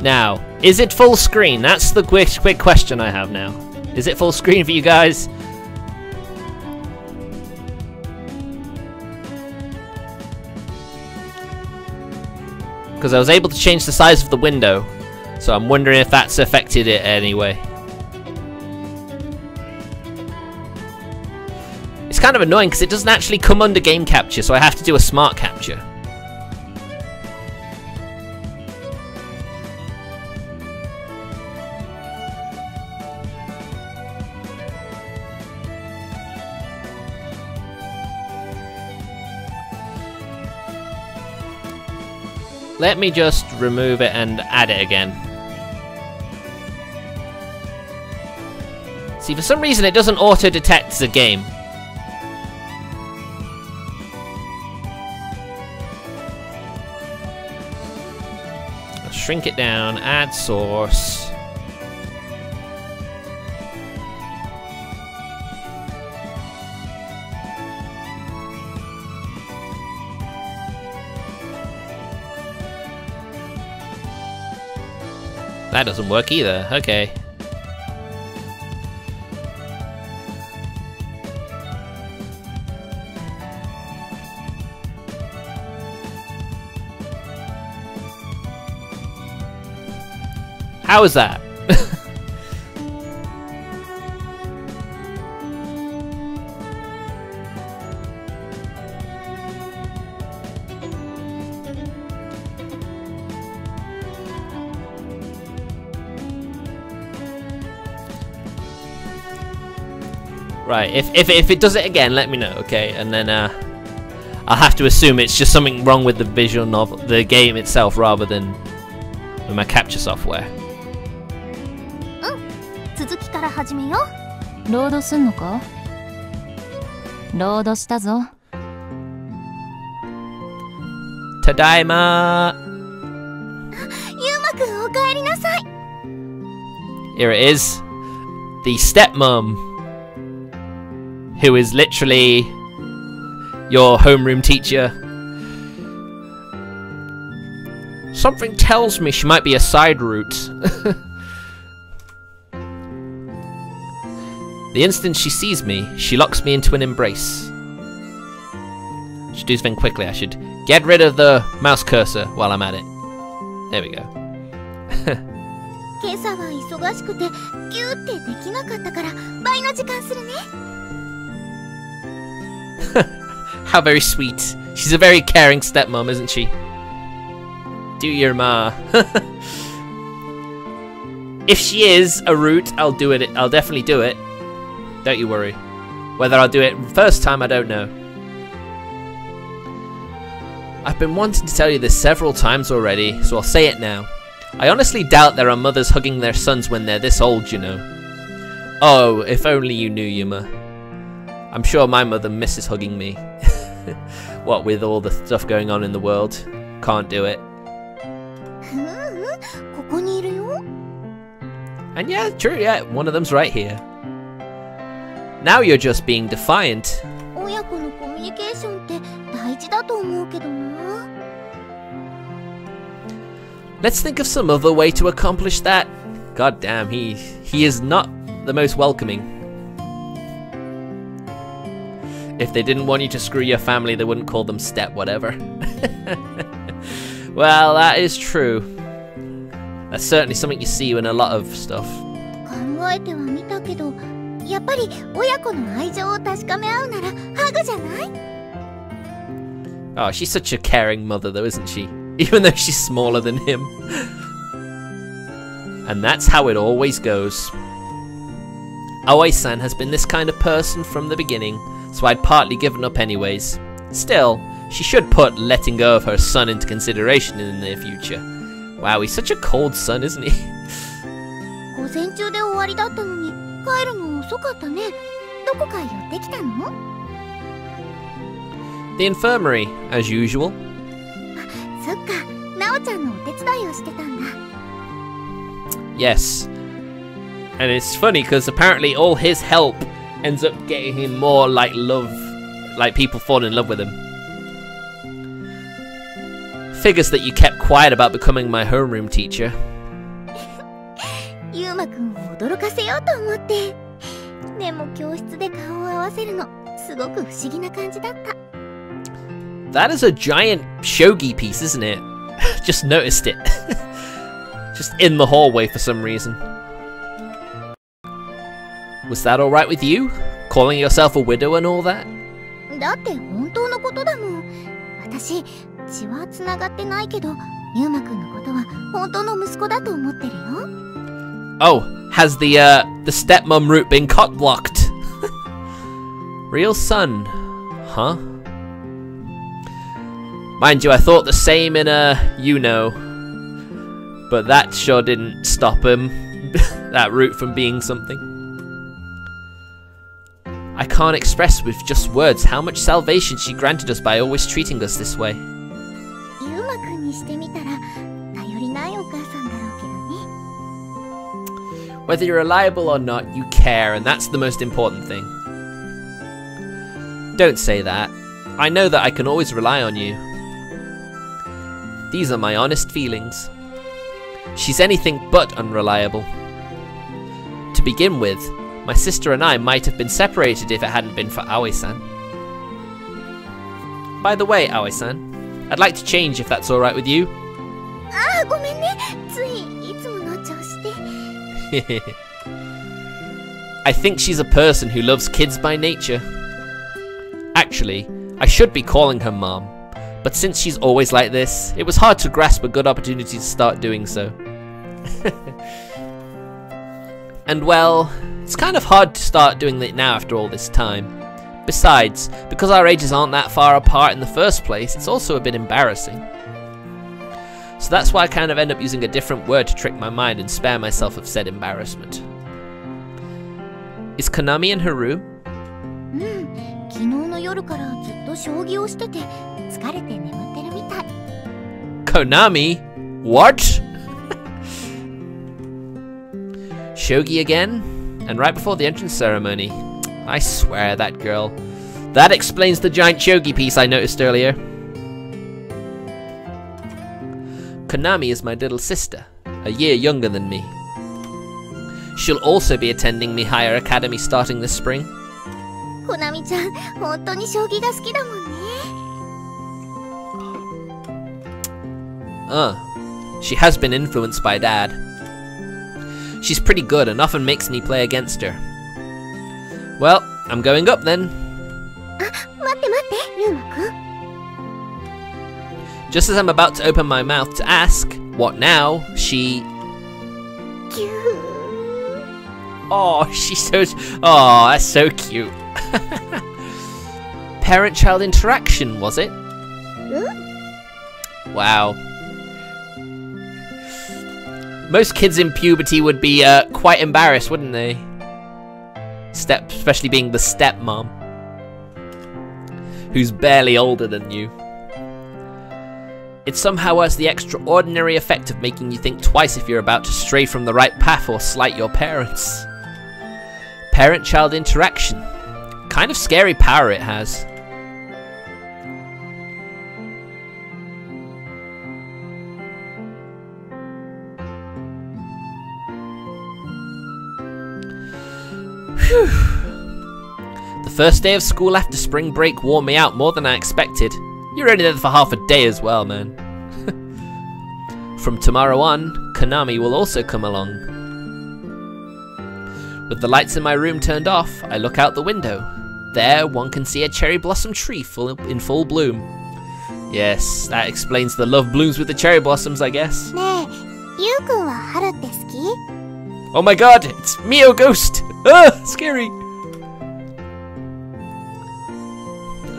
Now, is it full screen? That's the quick question I have now. Is it full screen for you guys? Because I was able to change the size of the window, so I'm wondering if that's affected it anyway. It's kind of annoying because it doesn't actually come under game capture, so I have to do a smart capture. Let me just remove it and add it again. See, for some reason it doesn't auto-detect the game. I'll shrink it down, add source. That doesn't work either. Okay. How is that? Right, if it does it again, let me know, okay? And then I'll have to assume it's just something wrong with the visual novel, the game itself, rather than with my capture software. 続きから始めよう。ロードすんのか？ロードしたぞ。ただいま。ゆうまくんおかえりなさい。Here it is, the stepmom, who is literally your homeroom teacher. Something tells me she might be a side route. The instant she sees me, she locks me into an embrace. I should do this thing quickly. I should get rid of the mouse cursor while I'm at it. There we go. 今朝は忙しくてギューってできなかったから倍の時間するね。How very sweet. She's a very caring stepmom, isn't she? Do your ma. If she is a root, I'll do it. I'll definitely do it. Don't you worry. Whether I'll do it first time, I don't know. I've been wanting to tell you this several times already, so I'll say it now. I honestly doubt there are mothers hugging their sons when they're this old, you know. Oh, if only you knew, Yuma. I'm sure my mother misses hugging me. What with all the stuff going on in the world. Can't do it. And yeah, true, yeah, one of them's right here. Now you're just being defiant. Let's think of some other way to accomplish that. God damn, he is not the most welcoming. If they didn't want you to screw your family, they wouldn't call them step whatever. Well, that is true. That's certainly something you see in a lot of stuff. Oh, she's such a caring mother though, isn't she? Even though she's smaller than him. And that's how it always goes. Aoi-san has been this kind of person from the beginning, so I'd partly given up anyways. Still, she should put letting go of her son into consideration in the near future. Wow, he's such a cold son, isn't he? The infirmary, as usual. Yes. And it's funny because apparently all his help ends up getting him more like love, like people fall in love with him. Figures that you kept quiet about becoming my homeroom teacher. 驚かせようと思って。でも教室で顔を合わせるのすごく不思議な感じだった。 That is a giant shogi piece, isn't it? Just noticed it. Just in the hallway for some reason. Was that alright with you? Calling yourself a widow and all that? だって本当のことだもん。私血は繋がってないけど、ユウマくんのことは本当の息子だと思ってるよ。 Oh, has the stepmom route been cock-blocked? Real son, huh? Mind you, I thought the same in you know, but that sure didn't stop him, that route from being something. I can't express with just words how much salvation she granted us by always treating us this way. ユウマくんにしてみたら頼りないお母さんだろうけどね。 Whether you're reliable or not, you care, and that's the most important thing. Don't say that. I know that I can always rely on you. These are my honest feelings. She's anything but unreliable. To begin with, my sister and I might have been separated if it hadn't been for Aoi-san. By the way, Aoi-san, I'd like to change if that's alright with you. あー、ごめんね。ついいつもの調子で。I think she's a person who loves kids by nature. Actually, I should be calling her mom, but since she's always like this, it was hard to grasp a good opportunity to start doing so. And well, it's kind of hard to start doing it now after all this time. Besides, because our ages aren't that far apart in the first place, it's also a bit embarrassing. So that's why I kind of end up using a different word to trick my mind and spare myself of said embarrassment. Is Konami in her room? 昨日の夜からずっと将棋をしてて疲れて眠ってるみたい。 Konami? What? Shogi again? And right before the entrance ceremony. I swear, that girl. That explains the giant shogi piece I noticed earlier. Konami is my little sister, a year younger than me. She'll also be attending my higher academy starting this spring. コナミちゃん、本当に将棋が好きだもんね。She has been influenced by Dad. She's pretty good and often makes me play against her. Well, I'm going up then. あ、待って待って、ユウマくん。 Just as I'm about to open my mouth to ask, what now, she... キュー。 Oh, she's so... Oh, that's so cute. Parent-child interaction, was it? Wow. Most kids in puberty would be quite embarrassed, wouldn't they? Especially being the stepmom, who's barely older than you. It somehow has the extraordinary effect of making you think twice if you're about to stray from the right path or slight your parents. Parent-child interaction. Kind of scary power it has. Whew. The first day of school after spring break wore me out more than I expected. You're only there for half a day as well, man. From tomorrow on, Konami will also come along. With the lights in my room turned off, I look out the window. There, one can see a cherry blossom tree in full bloom. Yes, that explains the love blooms with the cherry blossoms, I guess. ねえ、ユウくんは春って好き？ Oh my god, it's Mio Ghost! Ah, scary!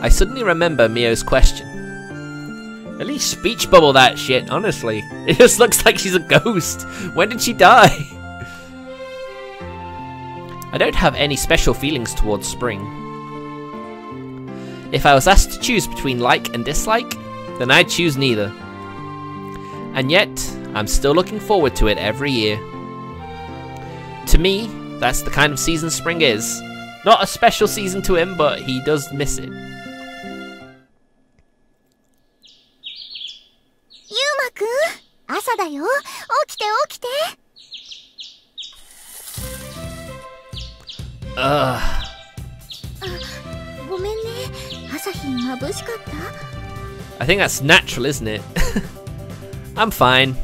I suddenly remember Mio's question. At least speech bubble that shit, honestly. It just looks like she's a ghost. When did she die? I don't have any special feelings towards spring. If I was asked to choose between like and dislike, then I'd choose neither. And yet, I'm still looking forward to it every year. To me, that's the kind of season spring is. Not a special season to him, but he does miss it. ユウマくん、朝だよ。起きて起きて。Ugh. ごめんね。朝日眩しかった？ I think that's natural, isn't it? I'm fine.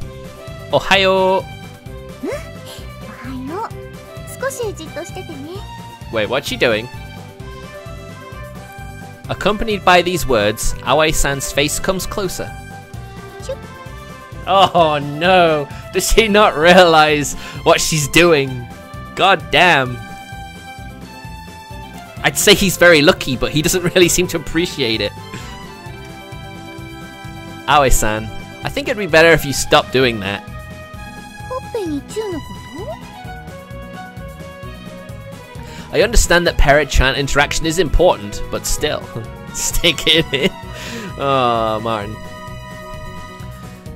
Ohayo. おはよう。少しじっとしててね。 Wait, what's she doing? Accompanied by these words, Aoi-san's face comes closer. Oh no! Does she not realize what she's doing? God damn. I'd say he's very lucky, but he doesn't really seem to appreciate it. Aoi-san, I think it'd be better if you stopped doing that. ほっぺにチューのこと？ I understand that parent-child interaction is important, but still, stick it in. Oh, Martin.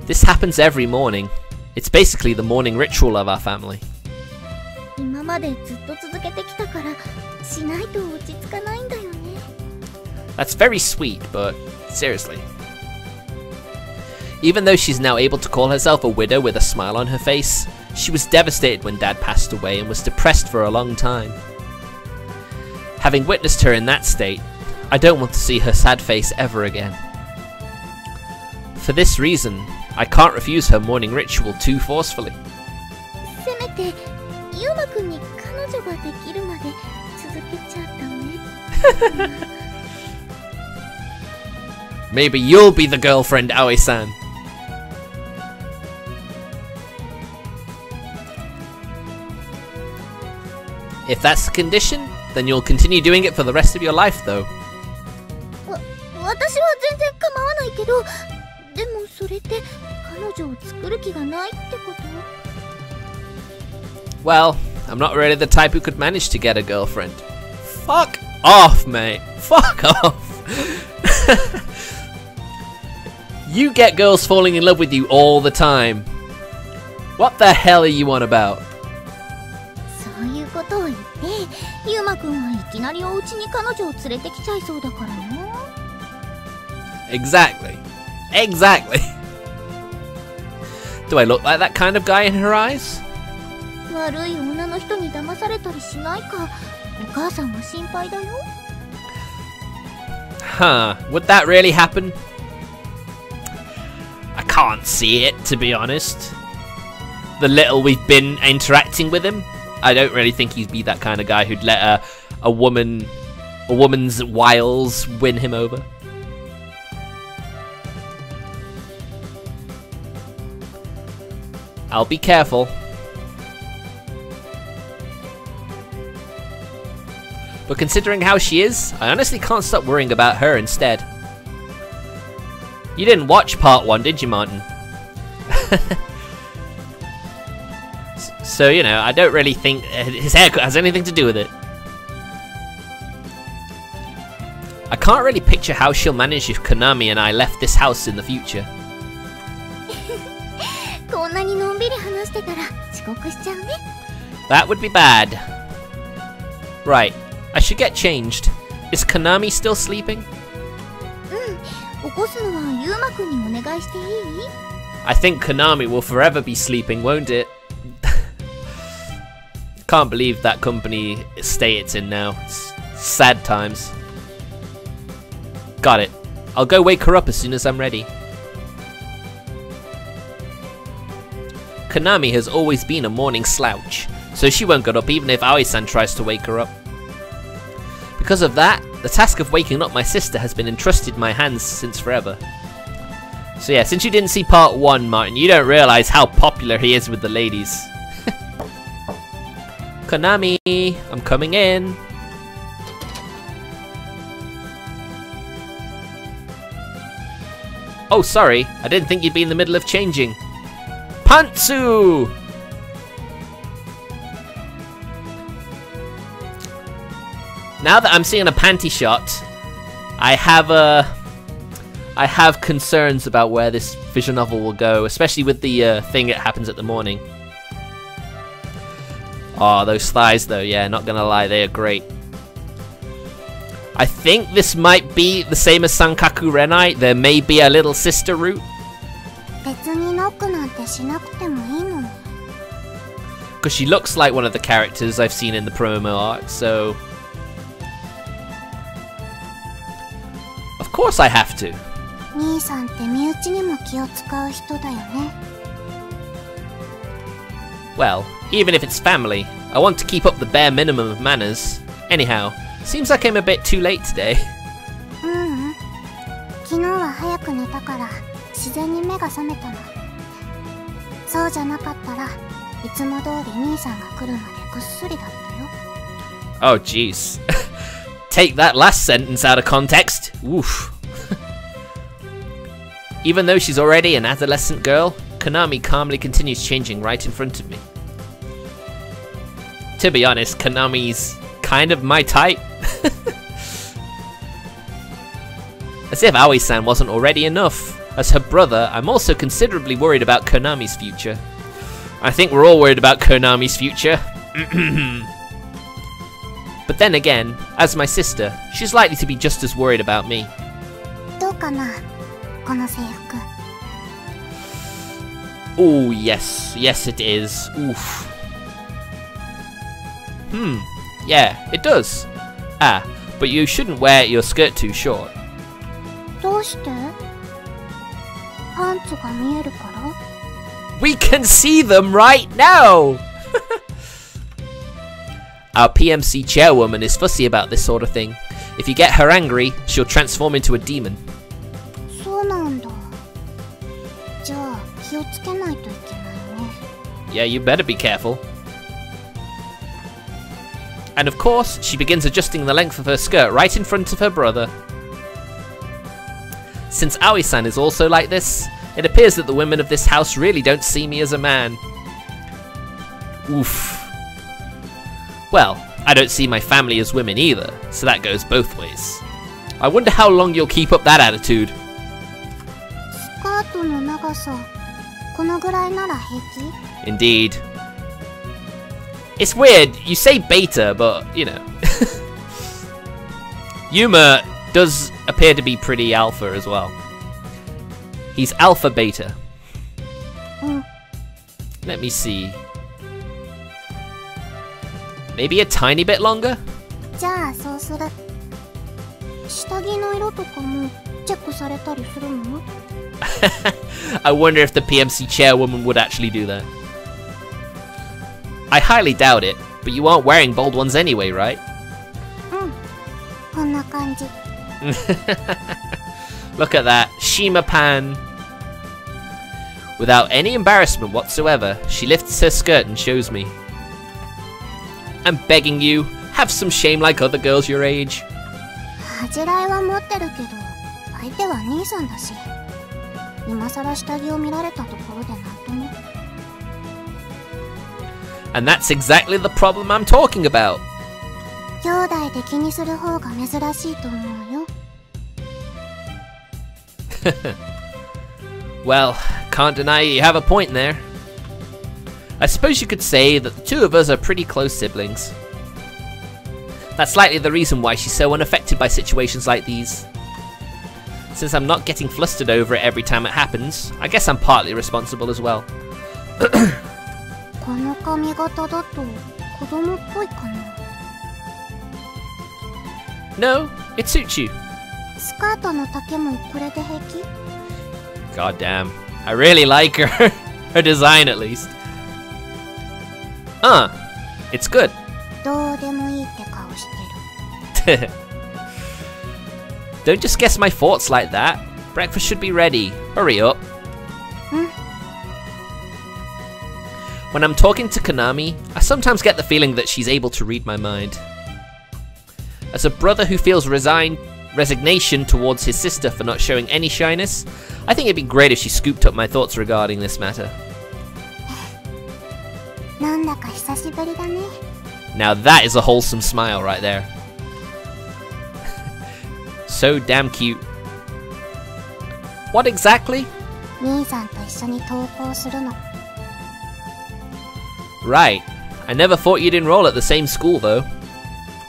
This happens every morning. It's basically the morning ritual of our family. 今までずっと続けてきたからしないと落ち着かないんだよね。 That's very sweet, but seriously. Even though she's now able to call herself a widow with a smile on her face, she was devastated when Dad passed away and was depressed for a long time. Having witnessed her in that state, I don't want to see her sad face ever again. For this reason, I can't refuse her morning ritual too forcefully. せめてユウマくんに彼女ができるまで続けちゃダメ。Maybe you'll be the girlfriend, Aoi-san. If that's the condition, then you'll continue doing it for the rest of your life, though. 私は全然構わないけど、でもそれって彼女を作る気がないってこと？ Well, I'm not really the type who could manage to get a girlfriend. Fuck off, mate. Fuck off. You get girls falling in love with you all the time. What the hell are you on about? そういうことを言って、ユウマくんはいきなりお家に彼女を連れてきちゃいそうだからな。Exactly. Exactly. Do I look like that kind of guy in her eyes? 悪い女の人に騙されたりしないか、お母さんは心配だよ。Huh, would that really happen? I can't see it, to be honest. The little we've been interacting with him, I don't really think he'd be that kind of guy who'd let a woman's wiles win him over. I'll be careful. But considering how she is, I honestly can't stop worrying about her instead. You didn't watch part 1, did you, Martin? So, you know, I don't really think his haircut has anything to do with it. I can't really picture how she'll manage if Konami and I left this house in the future. こんなにのんびり話してたら遅刻しちゃうね。 That would be bad. Right, I should get changed. Is Konami still sleeping? 起こすのはユウマくんにお願いしていい？ I think Konami will forever be sleeping, won't it? Can't believe that company state it's in now. It's sad times. Got it. I'll go wake her up as soon as I'm ready. Konami has always been a morning slouch, so she won't get up even if Aoi-san tries to wake her up. Because of that, the task of waking up my sister has been entrusted in my hands since forever. So yeah, since you didn't see part 1, Martin, you don't realise how popular he is with the ladies. Konami, I'm coming in. Oh, sorry, I didn't think you'd be in the middle of changing. Pantsu! Now that I'm seeing a panty shot, I have concerns about where this visual novel will go, especially with the thing that happens at the morning. Oh, those thighs though, yeah, not gonna lie, they are great. I think this might be the same as Sankaku Renai. There may be a little sister route. 別にノックなんてしなくてもいいのに。because she looks like one of the characters I've seen in the promo art, so... Of course I have to. 兄さんって身内にも気を使う人だよね。Well, even if it's family, I want to keep up the bare minimum of manners. Anyhow, seems like I'm a bit too late today. 昨日は早く寝たから自然に目が覚めたの。そうじゃなかったらいつも通り兄さんが来るまでぐっすりだったよ。 Oh jeez. Take that last sentence out of context. Oof. Even though she's already an adolescent girl, Konami calmly continues changing right in front of me. To be honest, Konami's kind of my type. As if Aoi-san wasn't already enough. As her brother, I'm also considerably worried about Konami's future. I think we're all worried about Konami's future. But then again, as my sister, she's likely to be just as worried about me. どうかな、この制服。 Oh yes, yes it is. Oof. Yeah, it does. Ah, but you shouldn't wear your skirt too short. どうして？パンツが見えるから？ We can see them right now! Our PMC chairwoman is fussy about this sort of thing. If you get her angry, she'll transform into a demon. そうなんだ。じゃあ気をつけないといけないね。 Yeah, you better be careful. And of course, she begins adjusting the length of her skirt right in front of her brother. Since Aoi-san is also like this, it appears that the women of this house really don't see me as a man. Oof. Well, I don't see my family as women either, so that goes both ways. I wonder how long you'll keep up that attitude. スカートの長さ、このぐらいなら平気？ Indeed. It's weird, you say beta, but, you know. Yuma does appear to be pretty alpha as well. He's alpha beta. Let me see. Maybe a tiny bit longer? じゃあそうする。下着の色とかもチェックされたりするの？ I wonder if the PMC chairwoman would actually do that. I highly doubt it, but you aren't wearing bold ones anyway, right? こんな感じ。 Look at that, Shima Pan. Without any embarrassment whatsoever, she lifts her skirt and shows me. I'm begging you, have some shame like other girls your age. 恥じらいは持ってるけど、相手は兄さんだし、今さら下着を見られたところでなんとも。 And that's exactly the problem I'm talking about. 兄弟で気にする方が珍しいと思うよ。 Well, can't deny you have a point there. I suppose you could say that the two of us are pretty close siblings. That's likely the reason why she's so unaffected by situations like these. Since I'm not getting flustered over it every time it happens, I guess I'm partly responsible as well. この髪型だと子供っぽいかな。 No, it suits you. スカートの丈もこれで平気？ God damn, I really like her. Her design at least. It's good. どうでもいいって顔してる。 Don't just guess my thoughts like that. Breakfast should be ready. Hurry up. When I'm talking to Konami, I sometimes get the feeling that she's able to read my mind. As a brother who feels resignation towards his sister for not showing any shyness, I think it'd be great if she scooped up my thoughts regarding this matter. なんだか久しぶりだね。 Now that is a wholesome smile right there. So damn cute. What exactly? 兄さんと一緒に登校するの。 Right. I never thought you'd enroll at the same school though.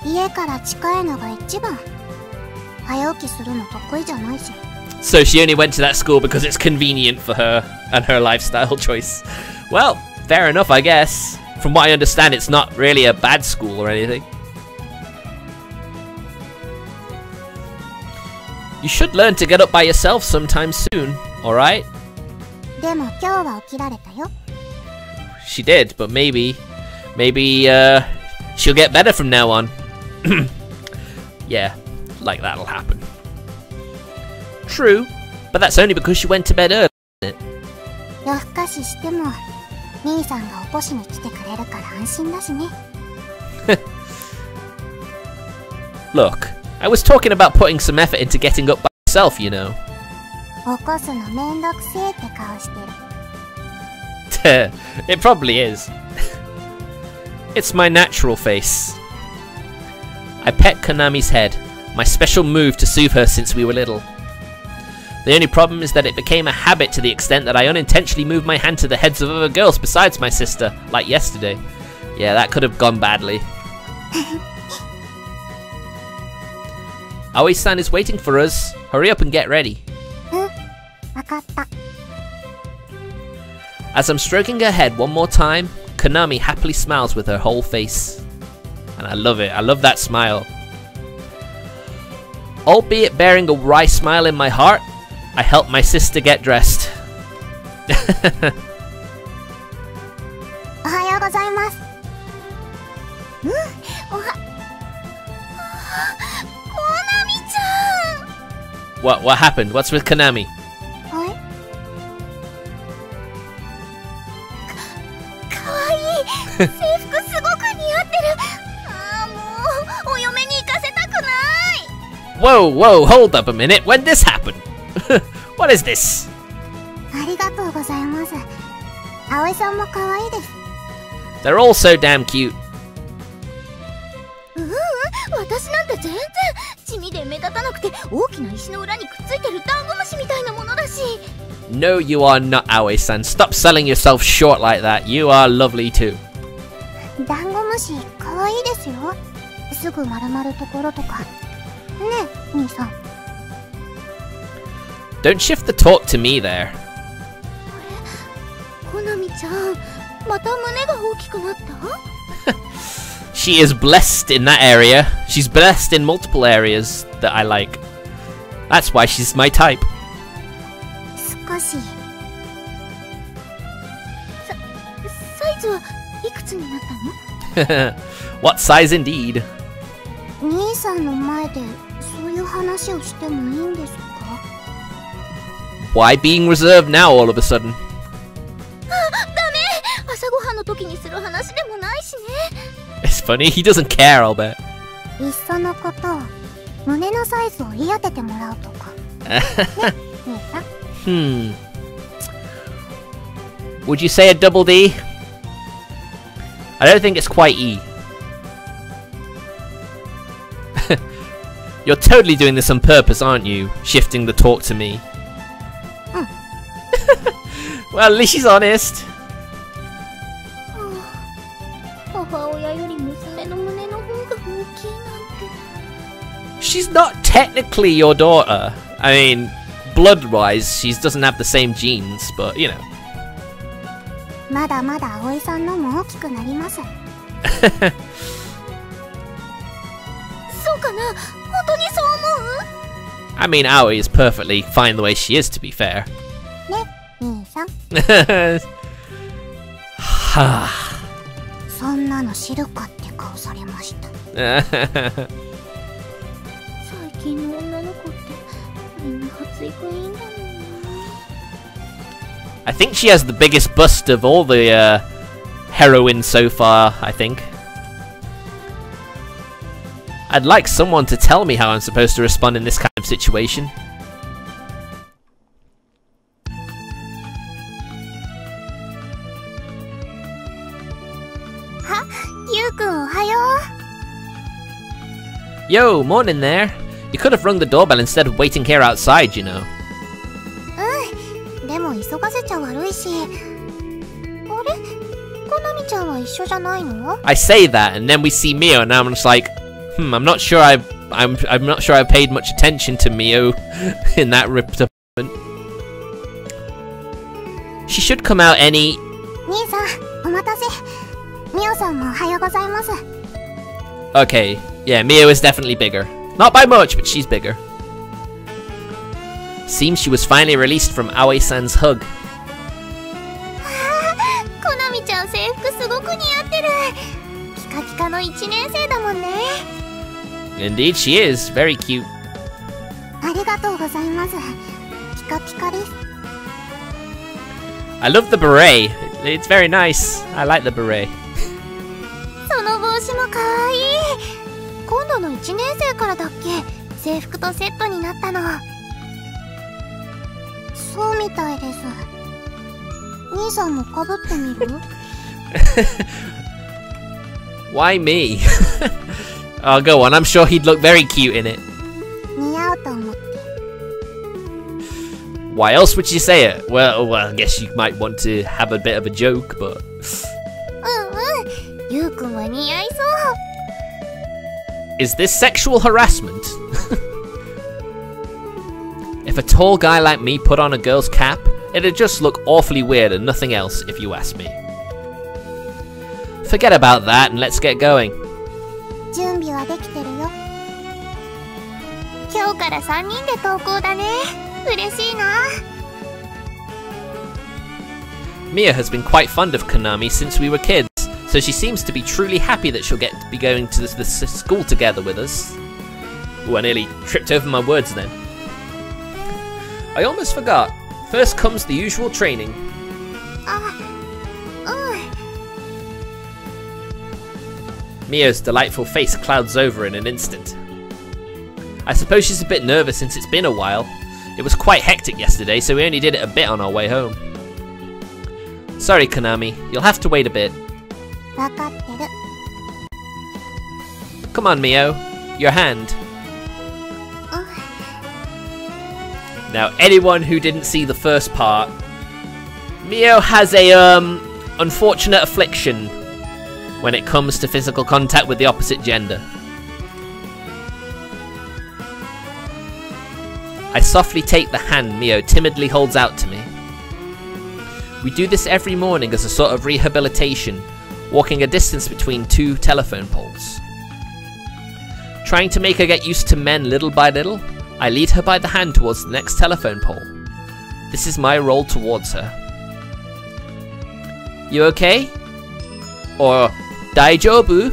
家から近いのが一番。早起きするの得意じゃないし。 So she only went to that school because it's convenient for her and her lifestyle choice. Well, fair enough, I guess. From what I understand, it's not really a bad school or anything. You should learn to get up by yourself sometime soon, alright? でも今日は起きられたよ。 She did, but maybe she'll get better from now on. Yeah, like that'll happen. True, but that's only because she went to bed early, isn't it? 夜更かししても兄さんが起こしに来てくれるから安心だしね。Look, I was talking about putting some effort into getting up by yourself, you know. 起こすのめんどくせえって顔してる。It probably is. It's my natural face. I pet Konami's head, my special move to soothe her since we were little. The only problem is that it became a habit to the extent that I unintentionally moved my hand to the heads of other girls besides my sister, like yesterday. Yeah, that could have gone badly. Aoi-san is waiting for us. Hurry up and get ready. わかった。 As I'm stroking her head one more time, Konami happily smiles with her whole face. And I love it. I love that smile. Albeit bearing a wry smile in my heart, I help my sister get dressed. おはようございます。What happened? What's with Konami? はい。かわいい。制服すごく似合ってる。ああ、もうお嫁に行かせたくない。 Whoa, hold up a minute. When did this happen? What is this? ありがとうございます。葵さんも可愛いです。 They're all so damn cute. 私なんて全然地味で目立たなくて大きな石の裏にくっついてるダンゴムシみたいなものだし。 No, you are not, Aoi-san. Stop selling yourself short like that. You are lovely too. ダンゴムシ可愛いですよ。すぐ丸まるところとか。ねえ、兄さん。 Don't shift the talk to me there. あれ、コナミちゃん、また胸が大きくなった？ She is blessed in that area. She's blessed in multiple areas that I like. That's why she's my type. 少し。サイズはいくつになったの？ What size indeed? 兄さんの前でそういう話をしてもいいんですか？ Why being reserved now all of a sudden? ダメ！朝ごはんの時にする話でもないしね。 It's funny, he doesn't care, I'll bet. いっそのこと、胸のサイズを言い当ててもらうとか。ね、兄さん。Would you say a double D? I don't think it's quite E. You're totally doing this on purpose, aren't you? Shifting the talk to me. Well, at least she's honest. 母親より娘の胸の方が大きいなんて。 She's not technically your daughter. I mean, blood-wise, she doesn't have the same genes, but, you know. まだまだ葵さんのも大きくなります。そうかな？本当にそう思う？ I mean, Aoi is perfectly fine the way she is, to be fair. ね、兄さん。はぁ。そんなの知るかって顔されました。最近の女の子ってみんな発育いいんだもんな。 I think she has the biggest bust of all the heroines so far, I think. I'd like someone to tell me how I'm supposed to respond in this kind of situation. ゆうくんおはよう。 Yo, morning there. You could have rung the doorbell instead of waiting here outside, you know. うん。でも急がせちゃ悪いし。あれ？コナミちゃんは一緒じゃないの？ I say that, and then we see Mio, and I'm just like, I'm not sure I'm not sure I've paid much attention to Mio in that department. She should come out any. 兄さん、お待たせ。Mio-san もおはようございます。 Okay, yeah, Mio is definitely bigger. Not by much, but she's bigger. Seems she was finally released from Aoi-san's hug. コナミちゃん制服すごく似合ってる。ピカピカの1年生だもんね。 Indeed she is, very cute. ありがとうございます。ピカピカです。 I love the beret, it's very nice. I like the beret. その帽子もかわいい。今度の1年生からだっけ、制服とセットになったの。そうみたいです。兄さんもかぶってみる？ Why me? Oh, go on, I'm sure he'd look very cute in it. 似合うと思って。 Why else would you say it? Well, I guess you might want to have a bit of a joke, but... ゆうくんは似合いそう。 Is this sexual harassment? If a tall guy like me put on a girl's cap, it'd just look awfully weird and nothing else, if you ask me. Forget about that and let's get going. 準備はできてるよ。今日から3人で登校だね。嬉しいな。 Mia has been quite fond of Konami since we were kids, so she seems to be truly happy that she'll get to be going to this school together with us. Ooh, I nearly tripped over my words then. I almost forgot. First comes the usual training. あ、Mio's delightful face clouds over in an instant. I suppose she's a bit nervous since it's been a while. It was quite hectic yesterday, so we only did it a bit on our way home. Sorry, Konami. You'll have to wait a bit. わかってる。 Come on, Mio. Your hand. Now, anyone who didn't see the first part, Mio has a, unfortunate affliction when it comes to physical contact with the opposite gender. I softly take the hand Mio timidly holds out to me. We do this every morning as a sort of rehabilitation, walking a distance between two telephone poles. Trying to make her get used to men little by little, I lead her by the hand towards the next telephone pole. This is my role towards her. You okay? Or daijoubu?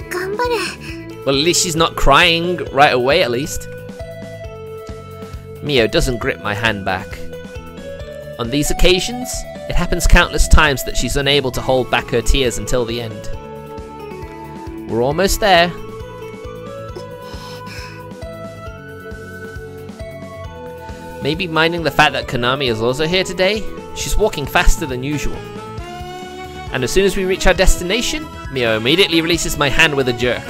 頑張れ。 Well, at least she's not crying right away, at least. Mio doesn't grip my hand back. On these occasions, it happens countless times that she's unable to hold back her tears until the end. We're almost there. Maybe minding the fact that Konami is also here today, she's walking faster than usual. And as soon as we reach our destination, Mio immediately releases my hand with a jerk.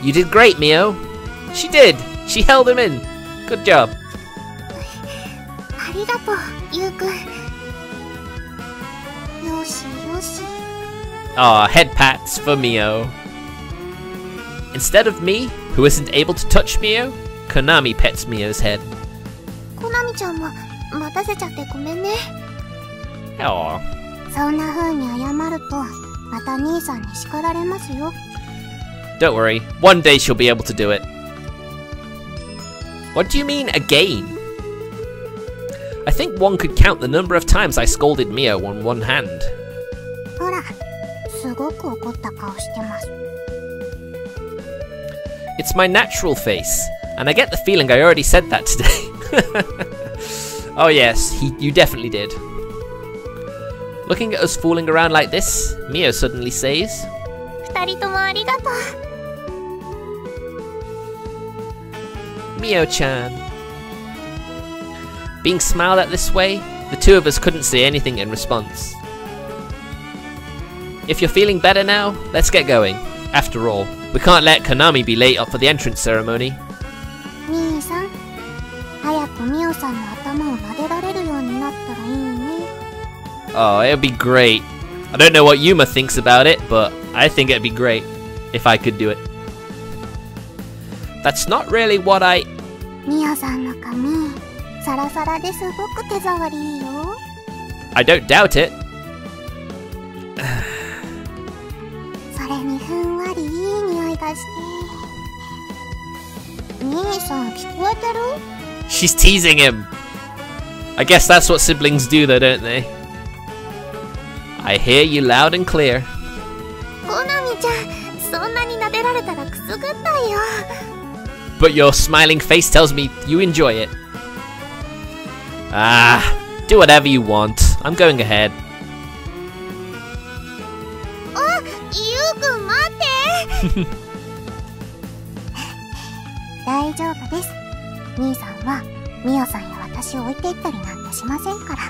You did great, Mio. She did. She held him in. Good job. ありがとう、ゆうくん。よしよし。 Aw, head pats for Mio. Instead of me, who isn't able to touch Mio, Konami pets Mio's head. コナミちゃんも待たせちゃってごめんね。 Aw. そんな風に謝ると、また兄さんに叱られますよ。 Don't worry, one day she'll be able to do it. What do you mean, again? I think one could count the number of times I scolded Mio on one hand. ほら、すごく怒った顔してます。 It's my natural face, and I get the feeling I already said that today. Oh yes, you definitely did. Looking at us fooling around like this, Mio suddenly says, 二人ともありがとう。 Mio-chan. Being smiled at this way, the two of us couldn't say anything in response. If you're feeling better now, let's get going. After all, we can't let Konami be late up for the entrance ceremony. 兄さん、早くミオさんの頭を撫でられるようになったらいいね。 Oh, it'd be great. I don't know what Yuma thinks about it, but I think it'd be great if I could do it. That's not really what I... ミオさんの髪、サラサラですごく手触りいいよ。 I don't doubt it. それにふんわりいい匂いがして。兄さん聞こえてる？ She's teasing him. I guess that's what siblings do though, don't they? I hear you loud and clear. コナミちゃん、そんなに撫でられたらくすぐったいよ。 But your smiling face tells me you enjoy it. Ah, do whatever you want. I'm going ahead. あ、ゆうくん待って。大丈夫です。兄さんはミオさんや私を置いていったりなんてしませんから。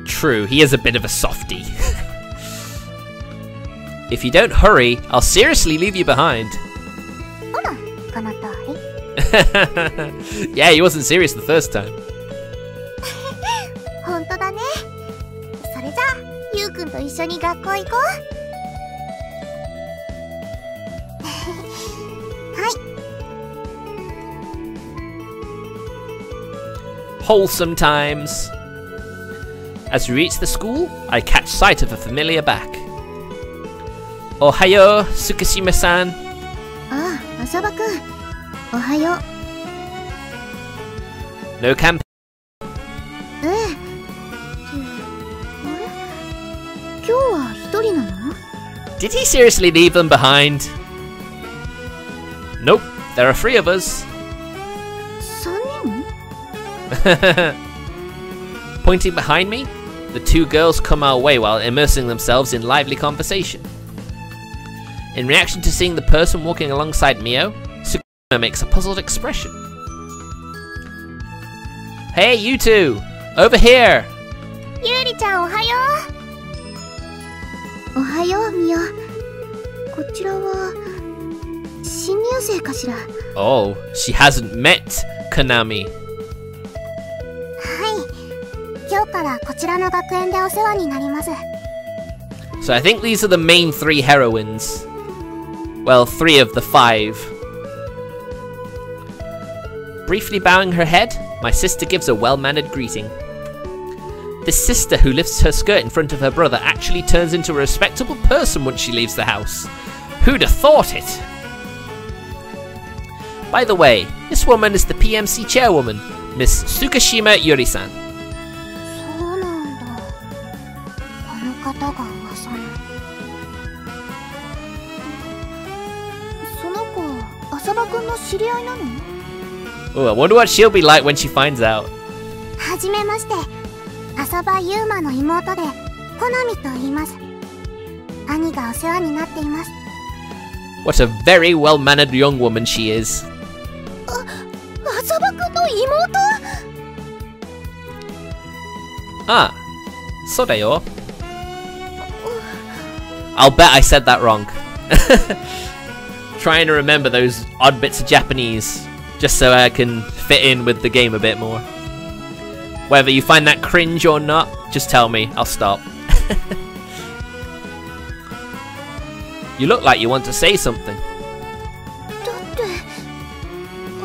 True, he is a bit of a softie. If you don't hurry, I'll seriously leave you behind. ほら、この通り。Yeah, he wasn't serious the first time. 本当だね。それじゃあ、ゆうくんと一緒に学校行こう。はい。Wholesome times. As we reach the school, I catch sight of a familiar back. Ohayo, Tsukishima-san. ああ、浅場くん。おはよう。 No camp. ええ。あれ？今日は一人なの？ Did he seriously leave them behind? Nope, there are 3 of us. 3人？ Pointing behind me, the 2 girls come our way while immersing themselves in lively conversation. In reaction to seeing the person walking alongside Mio, Saku makes a puzzled expression. Hey, you 2! Over here! ゆうりちゃんおはよう。おはよう、ミオ。こちらは新入生かしら。Oh, she hasn't met Konami. はい。今日からこちらの学園でお世話になります。 So I think these are the main 3 heroines. Well, 3 of the 5. Briefly bowing her head, my sister gives a well-mannered greeting. This sister who lifts her skirt in front of her brother actually turns into a respectable person once she leaves the house. Who'd have thought it? By the way, this woman is the PMC chairwoman, Miss Tsukishima Yuri-san. そうなんだ。あの方が噂の。その子、浅場くんの知り合いなの？ Oh, I wonder what she'll be like when she finds out. はじめまして。浅場ゆうまの妹で、コナミと言います。兄がお世話になっています。 What a very well-mannered young woman she is. 浅場くんの妹？ Ah, そうだよ. I'll bet I said that wrong. Trying to remember those odd bits of Japanese, just so I can fit in with the game a bit more. Whether you find that cringe or not, just tell me, I'll stop. You look like you want to say something. だって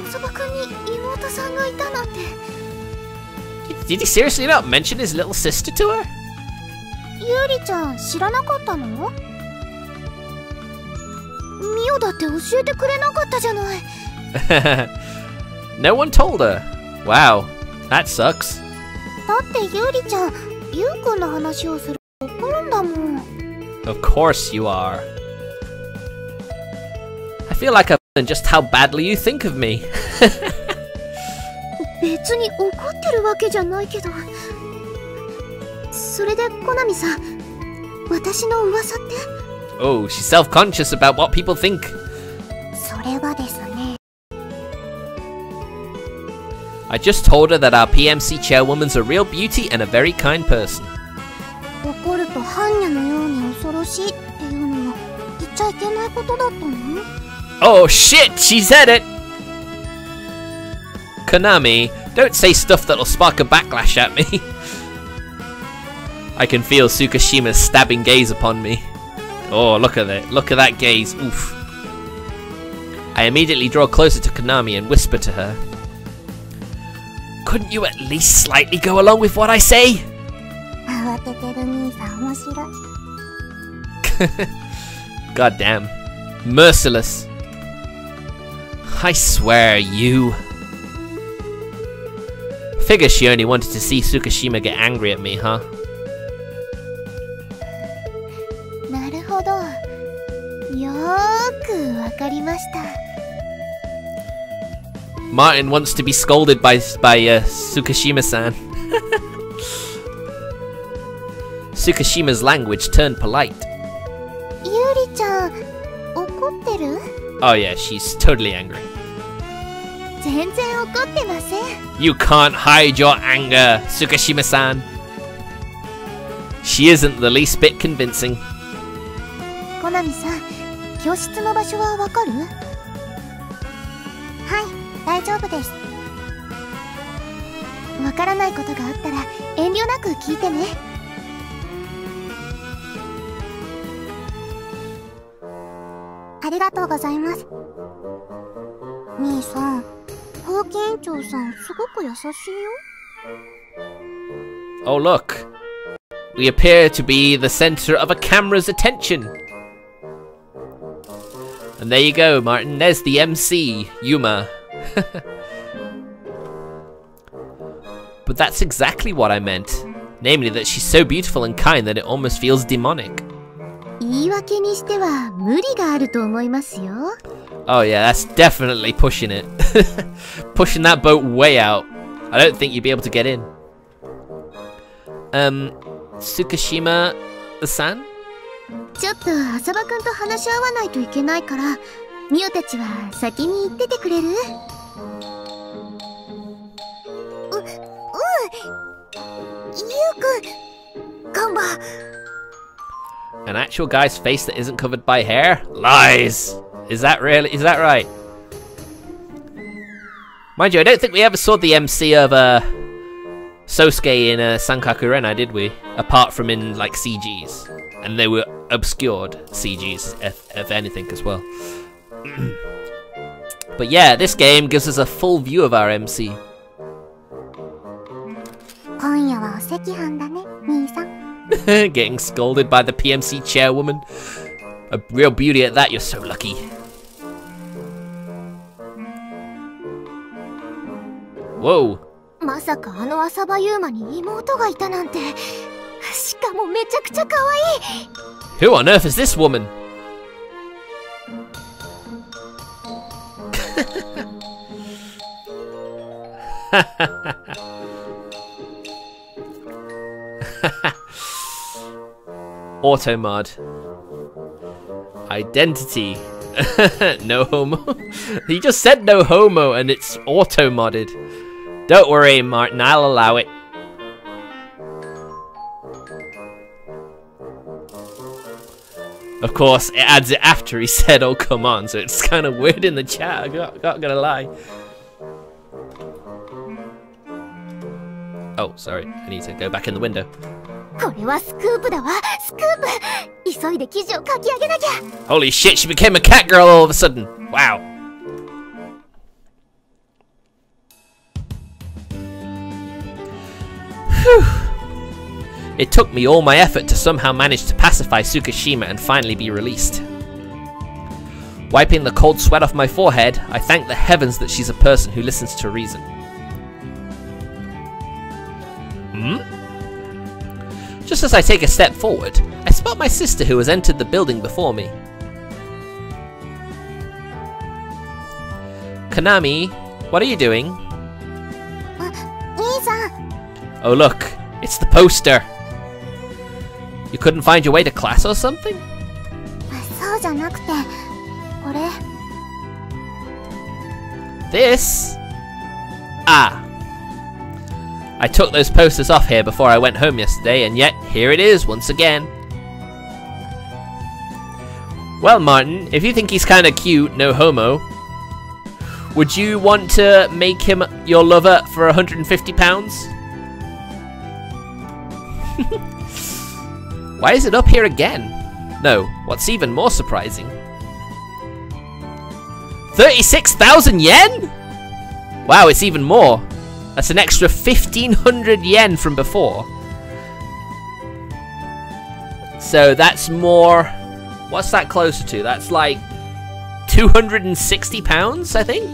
浅場くんに妹さんがいたなんて。 Did he seriously not mention his little sister to her? ゆうりちゃん知らなかったの？ミオだって教えてくれなかったじゃない。No one told her. Wow, that sucks. だってゆうりちゃん、ゆうくんの話をすると怒るんだもん。 Of course you are. I feel like I've done just how badly you think of me. 別に怒ってるわけじゃないけど。それでコナミさん、私の噂って？ Oh, she's self-conscious about what people think. それはですね。I just told her that our PMC chairwoman's a real beauty and a very kind person. 怒ると般若のように恐ろしいっていうのは言っちゃいけないことだったの？ Oh shit, she said it! Konami, don't say stuff that'll spark a backlash at me. I can feel Tsukishima's stabbing gaze upon me. Oh, look at it. Look at that gaze. Oof. I immediately draw closer to Konami and whisper to her. Couldn't you at least slightly go along with what I say? 慌ててる兄さん面白い。God damn. Merciless. I swear, you. Figure she only wanted to see Tsukishima get angry at me, huh? なるほど。よーくわかりました。Martin wants to be scolded by Tsukishima-san. Tsukishima's language turned polite. ゆりちゃん、怒ってる？ Oh yeah, she's totally angry. 全然怒ってません。You can't hide your anger, Tsukishima-san. She isn't the least bit convincing. コナミさん、教室の場所はわかる？はい、大丈夫です。わからないことがあったら遠慮なく聞いてね。ありがとうございます。兄さん、風紀委員長さんすごく優しいよ。Oh look, we appear to be the center of a camera's attention. And there you go, Martin. There's the MC, Yuma. But that's exactly what I meant. Namely that she's so beautiful and kind that it almost feels demonic. 言い訳にしては無理があると思いますよ。Oh yeah, that's definitely pushing it. Pushing that boat way out. I don't think you'd be able to get in. Tsukishima-san? ちょっと浅葉くんと話し合わないといけないから、ミオたちは先に行っててくれる？ゆうくん、ガンバ。An actual guy's face that isn't covered by hair? Lies! Is that right? Mind you, I don't think we ever saw the MC of Sosuke in Sankaku Renai, did we? Apart from in like CGs. And they were obscured CGs, if anything, as well. But yeah, this game gives us a full view of our MC. 今夜はお赤飯だね、兄さん。Getting scolded by the PMC chairwoman. A real beauty at that, you're so lucky. Whoa. まさかあの浅葉ユーマに妹がいたなんて。しかもめちゃくちゃ可愛い。Who on earth is this woman? Automod. Identity. No homo. He just said no homo and it's auto-modded. Don't worry, Martin, I'll allow it. Of course, it adds it after he said, oh, come on, so it's kind of weird in the chat, I'm not gonna lie. Oh, sorry, I need to go back in the window. これはスクープだわ、スクープ。急いで記事を書き上げなきゃ。 Holy shit, she became a cat girl all of a sudden. Wow. Whew. It took me all my effort to somehow manage to pacify Tsukishima and finally be released. Wiping the cold sweat off my forehead, I thank the heavens that she's a person who listens to reason. Just as I take a step forward, I spot my sister who has entered the building before me. Konami, what are you doing? Oh look, it's the poster. You couldn't find your way to class or something? そうじゃなくて、これ。This? Ah. I took those posters off here before I went home yesterday, and yet here it is once again. Well, Martin, if you think he's kinda cute, no homo, would you want to make him your lover for £150? Why is it up here again? No, what's even more surprising, 36,000 yen? Wow, it's even more. That's an extra 1,500 yen from before. So that's more... What's that closer to? That's like 260 pounds, I think?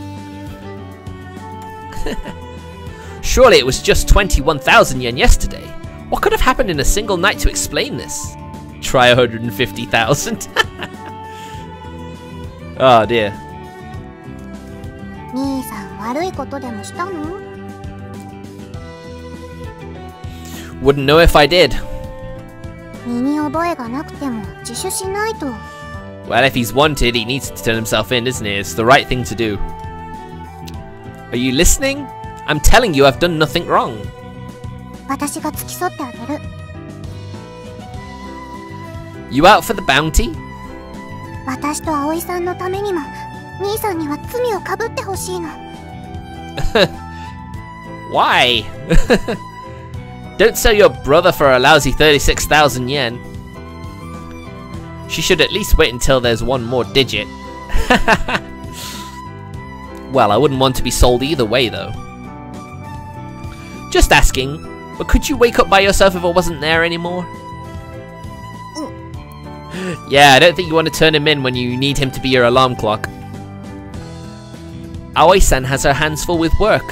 Surely it was just 21,000 yen yesterday. What could have happened in a single night to explain this? Try 150,000. Oh dear. 兄さん悪いことでもしたの? Wouldn't know if I did. 身に覚えがなくても自首しないと. Well, if he's wanted, he needs to turn himself in, isn't it? It's the right thing to do. Are you listening? I'm telling you I've done nothing wrong. 私が付き添ってあげる. You out for the bounty? 私と葵さんのためにも兄さんには罪をかぶってほしいの. Why? Don't sell your brother for a lousy 36,000 yen. She should at least wait until there's one more digit. Well, I wouldn't want to be sold either way, though. Just asking, but could you wake up by yourself if I wasn't there anymore? Yeah, I don't think you want to turn him in when you need him to be your alarm clock. Aoi-san has her hands full with work.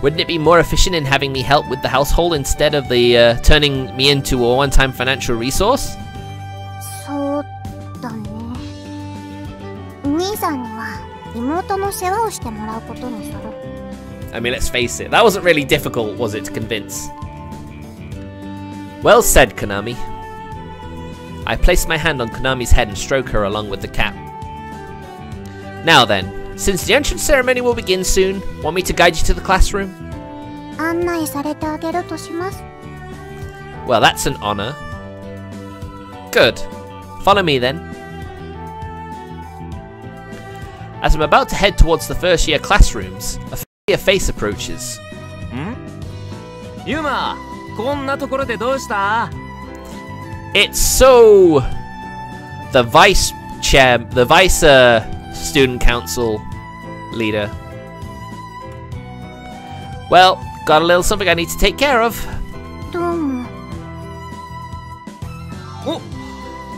Wouldn't it be more efficient in having me help with the household instead of the turning me into a one-time financial resource? そうだね。兄さんには妹の世話をしてもらうことにする。I mean, let's face it, that wasn't really difficult, was it, to convince? Well said, Konami. I place my hand on Konami's head and stroke her along with the cap. Now then, since the entrance ceremony will begin soon, want me to guide you to the classroom? 案内されてあげるとします。Well, that's an honor. Good. Follow me then. As I'm about to head towards the first year classrooms, a familiar face approaches. Yuma, こんなところでどうした? It's so... the vice student council leader. Well, got a little something I need to take care of. どうも。お、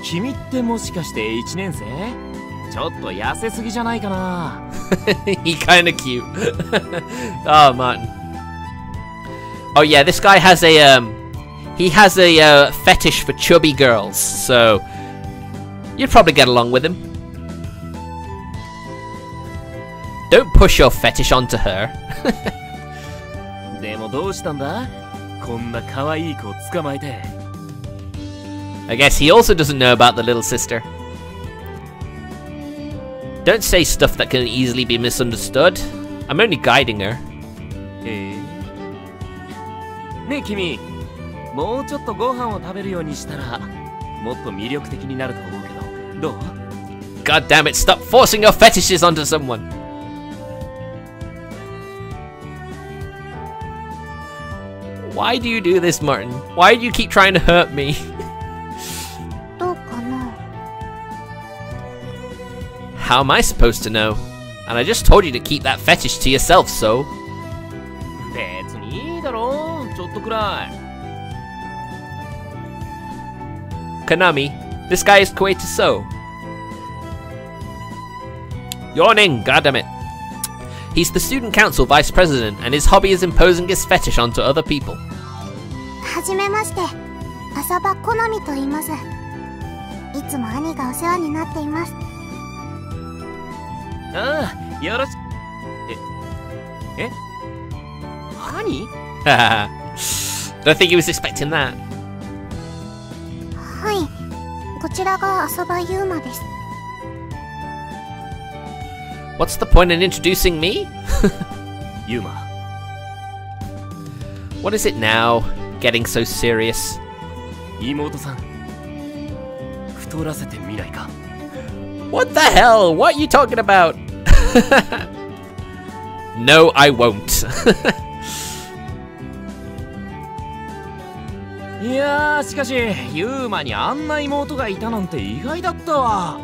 君ってもしかして1年生? ちょっと痩せすぎじゃないかな? He kinda cute. Oh, Martin. Oh yeah, this guy has a he has a fetish for chubby girls, so you'd probably get along with him. Don't push your fetish onto her. でもどうしたんだ? こんな可愛い子を捕まえて. I guess he also doesn't know about the little sister. Don't say stuff that can easily be misunderstood. I'm only guiding her. ねえ君、もうちょっとご飯を食べるようにしたらもっと魅力的になると思うけど、どう? God damn it, stop forcing your fetishes onto someone. Why do you do this, Martin? Why do you keep trying to hurt me? どうかな? How am I supposed to know? And I just told you to keep that fetish to yourself, so... 別にいいだろう、ちょっとくらい。Konami, this guy is Koei So. Yawning, goddammit. He's the student council vice president, and his hobby is imposing his fetish onto other people. はじめまして、浅場好みと言います。いつも兄がお世話になっています。ああ、よろしく。え? 兄? Don't think he was expecting that. はい、こちらが浅場優馬です。What's the point in introducing me? Yuma. What is it now? Getting so serious. 妹さん、太らせてみないか? What the hell? What are you talking about? No, I won't. いやー、しかしユーマにあんな妹がいたなんて意外だったわ。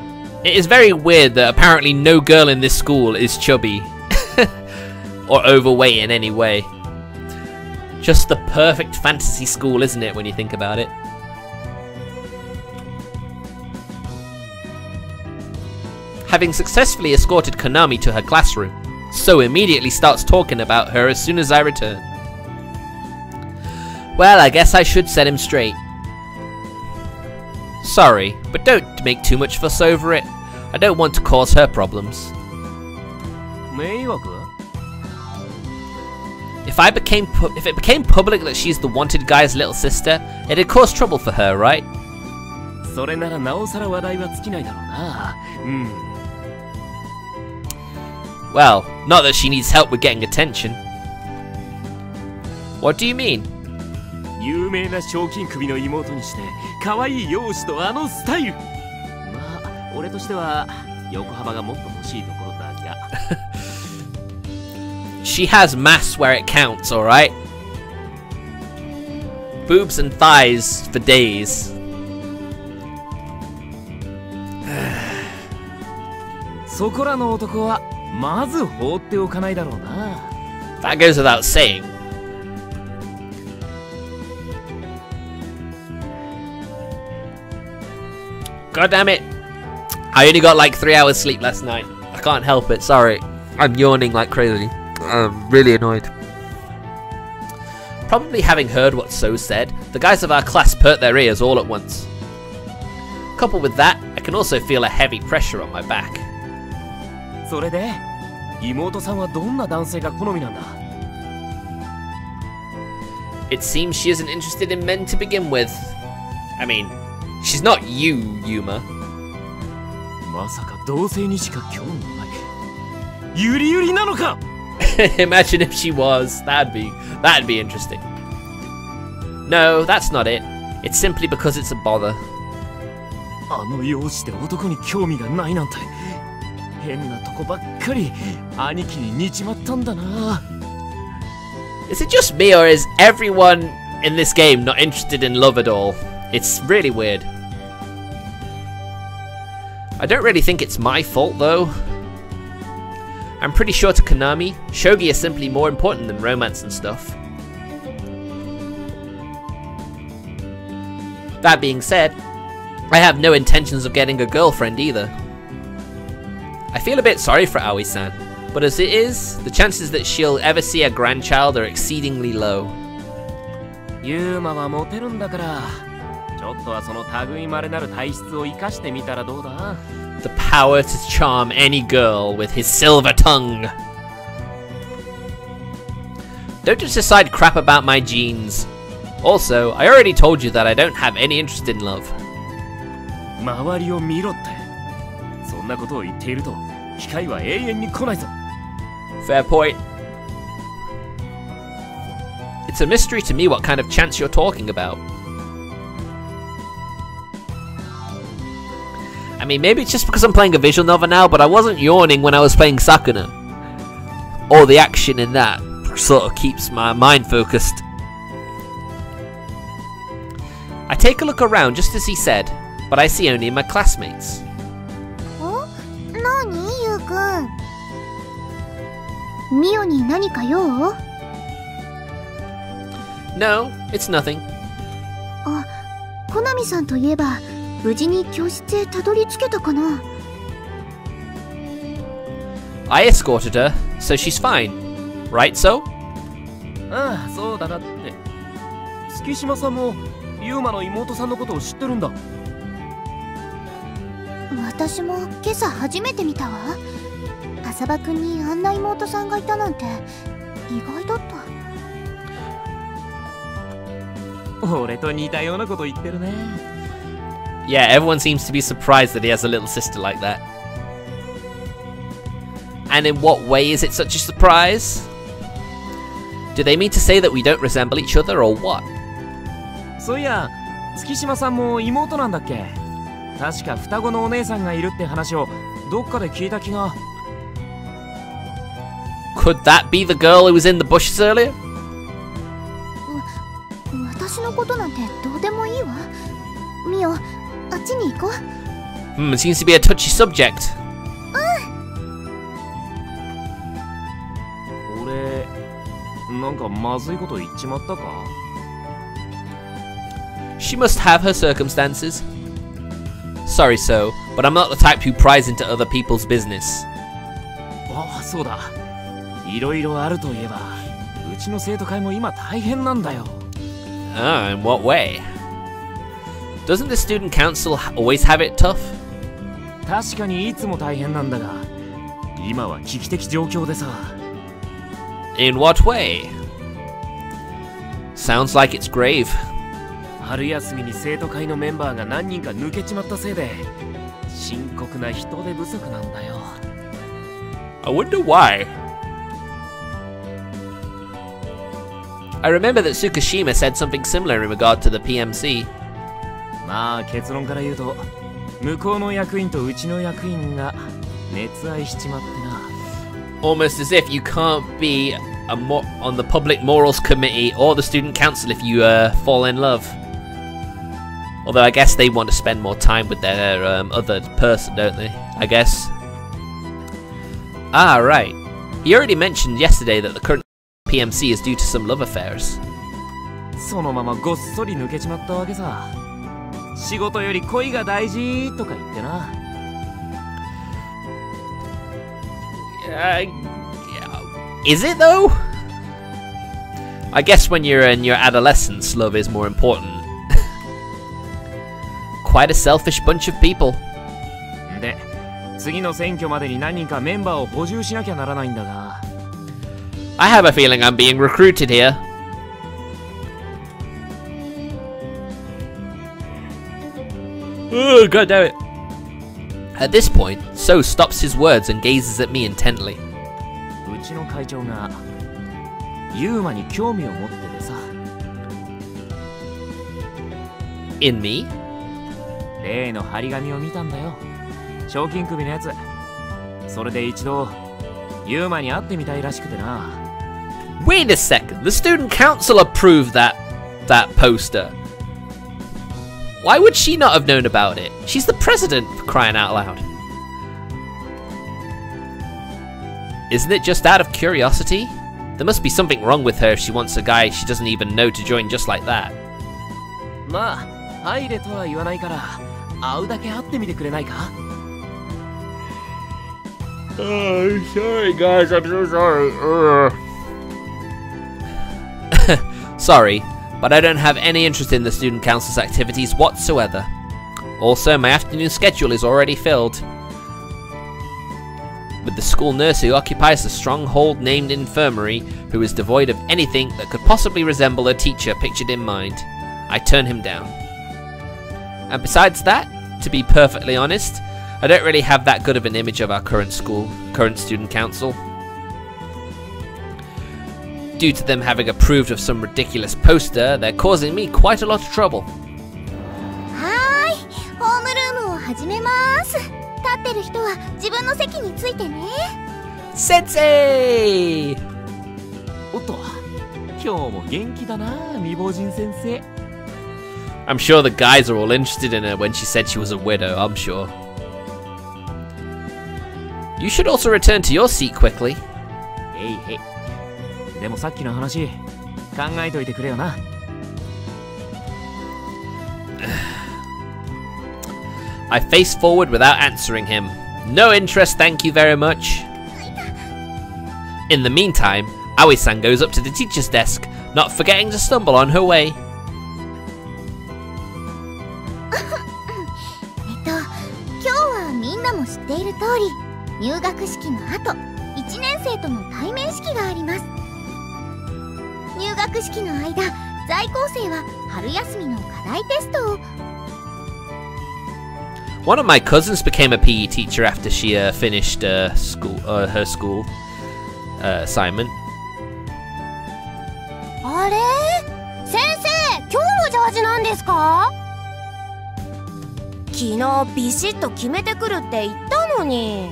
It is very weird that apparently no girl in this school is chubby or overweight in any way. Just the perfect fantasy school, isn't it, when you think about it? Having successfully escorted Konami to her classroom, So immediately starts talking about her as soon as I return. Well, I guess I should set him straight. Sorry, but don't make too much fuss over it. I don't want to cause her problems. If it became public that she's the wanted guy's little sister, it'd cause trouble for her, right? Well, not that she needs help with getting attention. What do you mean? She has mass where it counts, alright? Boobs and thighs for days. That goes without saying. God damn it! I only got like 3 hours sleep last night. I can't help it, sorry. I'm yawning like crazy. I'm really annoyed. Probably having heard what So said, the guys of our class pert their ears all at once. Coupled with that, I can also feel a heavy pressure on my back. It seems she isn't interested in men to begin with. I mean, she's not you, Yuma. Imagine if she was. That'd be interesting. No, that's not it. It's simply because it's a bother. Is it just me, or is everyone in this game not interested in love at all? It's really weird. I don't really think it's my fault though. I'm pretty sure to Konami, shogi is simply more important than romance and stuff. That being said, I have no intentions of getting a girlfriend either. I feel a bit sorry for Aoi-san, but as it is, the chances that she'll ever see a grandchild are exceedingly low. The power to charm any girl with his silver tongue. Don't just decide crap about my genes. Also, I already told you that I don't have any interest in love. Fair point. It's a mystery to me what kind of chance you're talking about. I mean, maybe it's just because I'm playing a visual novel now, but I wasn't yawning when I was playing Sakuna. All the action in that sort of keeps my mind focused. I take a look around just as he said, but I see only my classmates. No, it's nothing. I escorted her, so she's fine. Right, so? Yeah, everyone seems to be surprised that he has a little sister like that. And in what way is it such a surprise? Do they mean to say that we don't resemble each other, or what? Could that be the girl who was in the bushes earlier? It seems to be a touchy subject. なんかまずいこと言っちまったか? She must have her circumstances. Sorry, so, but I'm not the type who pries into other people's business. ああ、そうだ。いろいろあるといえば、うちの生徒会も今大変なんだよ。In what way? Doesn't the student council always have it tough? 確かにいつも大変なんだが、今は危機的状況でさ。In what way? Sounds like it's grave. 春休みに生徒会のメンバーが何人か抜けちまったせいで、深刻な人手不足なんだよ。I wonder why. I remember that Tsukishima said something similar in regard to the PMC. まあ結論から言うと、向こうの役員とうちの役員が熱愛しちまってな。Almost as if you can't be on the Public Morals Committee or the Student Council if you fall in love. Although I guess they want to spend more time with their other person, don't they? I guess. Ah, right. He already mentioned yesterday that the current PMC is due to some love affairs. そのままごっそり抜けちまったわけさ。仕事より恋が大事とか言ってな。Is it though? I guess when you're in your adolescence, love is more important. Quite a selfish bunch of people. で、次の選挙までに何人かメンバーを補充しなきゃならないんだが。I have a feeling I'm being recruited here. Oh, god damn it. At this point, So stops his words and gazes at me intently. うちの会長がユーマに興味を持っててさ。In me? 例の張り紙を見たんだよ。賞金首のやつ。それで一度ユーマに会ってみたいらしくてな。Wait a second. The student council approved that poster. Why would she not have known about it? She's the president, for crying out loud. Isn't it just out of curiosity? There must be something wrong with her if she wants a guy she doesn't even know to join just like that. まあ、入れとは言わないから、会うだけ会ってみてくれないか? Oh, sorry guys, I'm so sorry. Sorry, but I don't have any interest in the student council's activities whatsoever. Also, my afternoon schedule is already filled with the school nurse who occupies the stronghold named infirmary, who is devoid of anything that could possibly resemble a teacher pictured in mind. I turn him down. And besides that, to be perfectly honest, I don't really have that good of an image of our current student council. Due to them having approved of some ridiculous poster, they're causing me quite a lot of trouble. はーい、ホームルームを始めます。立ってる人は自分の席についてね。Sensei! おっと、今日も元気だな、未亡人先生。I'm sure the guys are all interested in her when she said she was a widow, I'm sure. You should also return to your seat quickly. へいへい。でもさっきの話、考えといてくれよな。I face forward without answering him. No interest, thank you very much. In the meantime, Aoi-san goes up to the teacher's desk, not forgetting to stumble on her way. 今日はみんなも知っている通り、入学式の後、1年生との対面式があります。入学式の間、在校生は春休みの課題テストを。One of my cousins became a PE teacher after she finished her school assignment. あれ？先生、今日もジャージなんですか？昨日ビシッと決めてくるって言ったのに。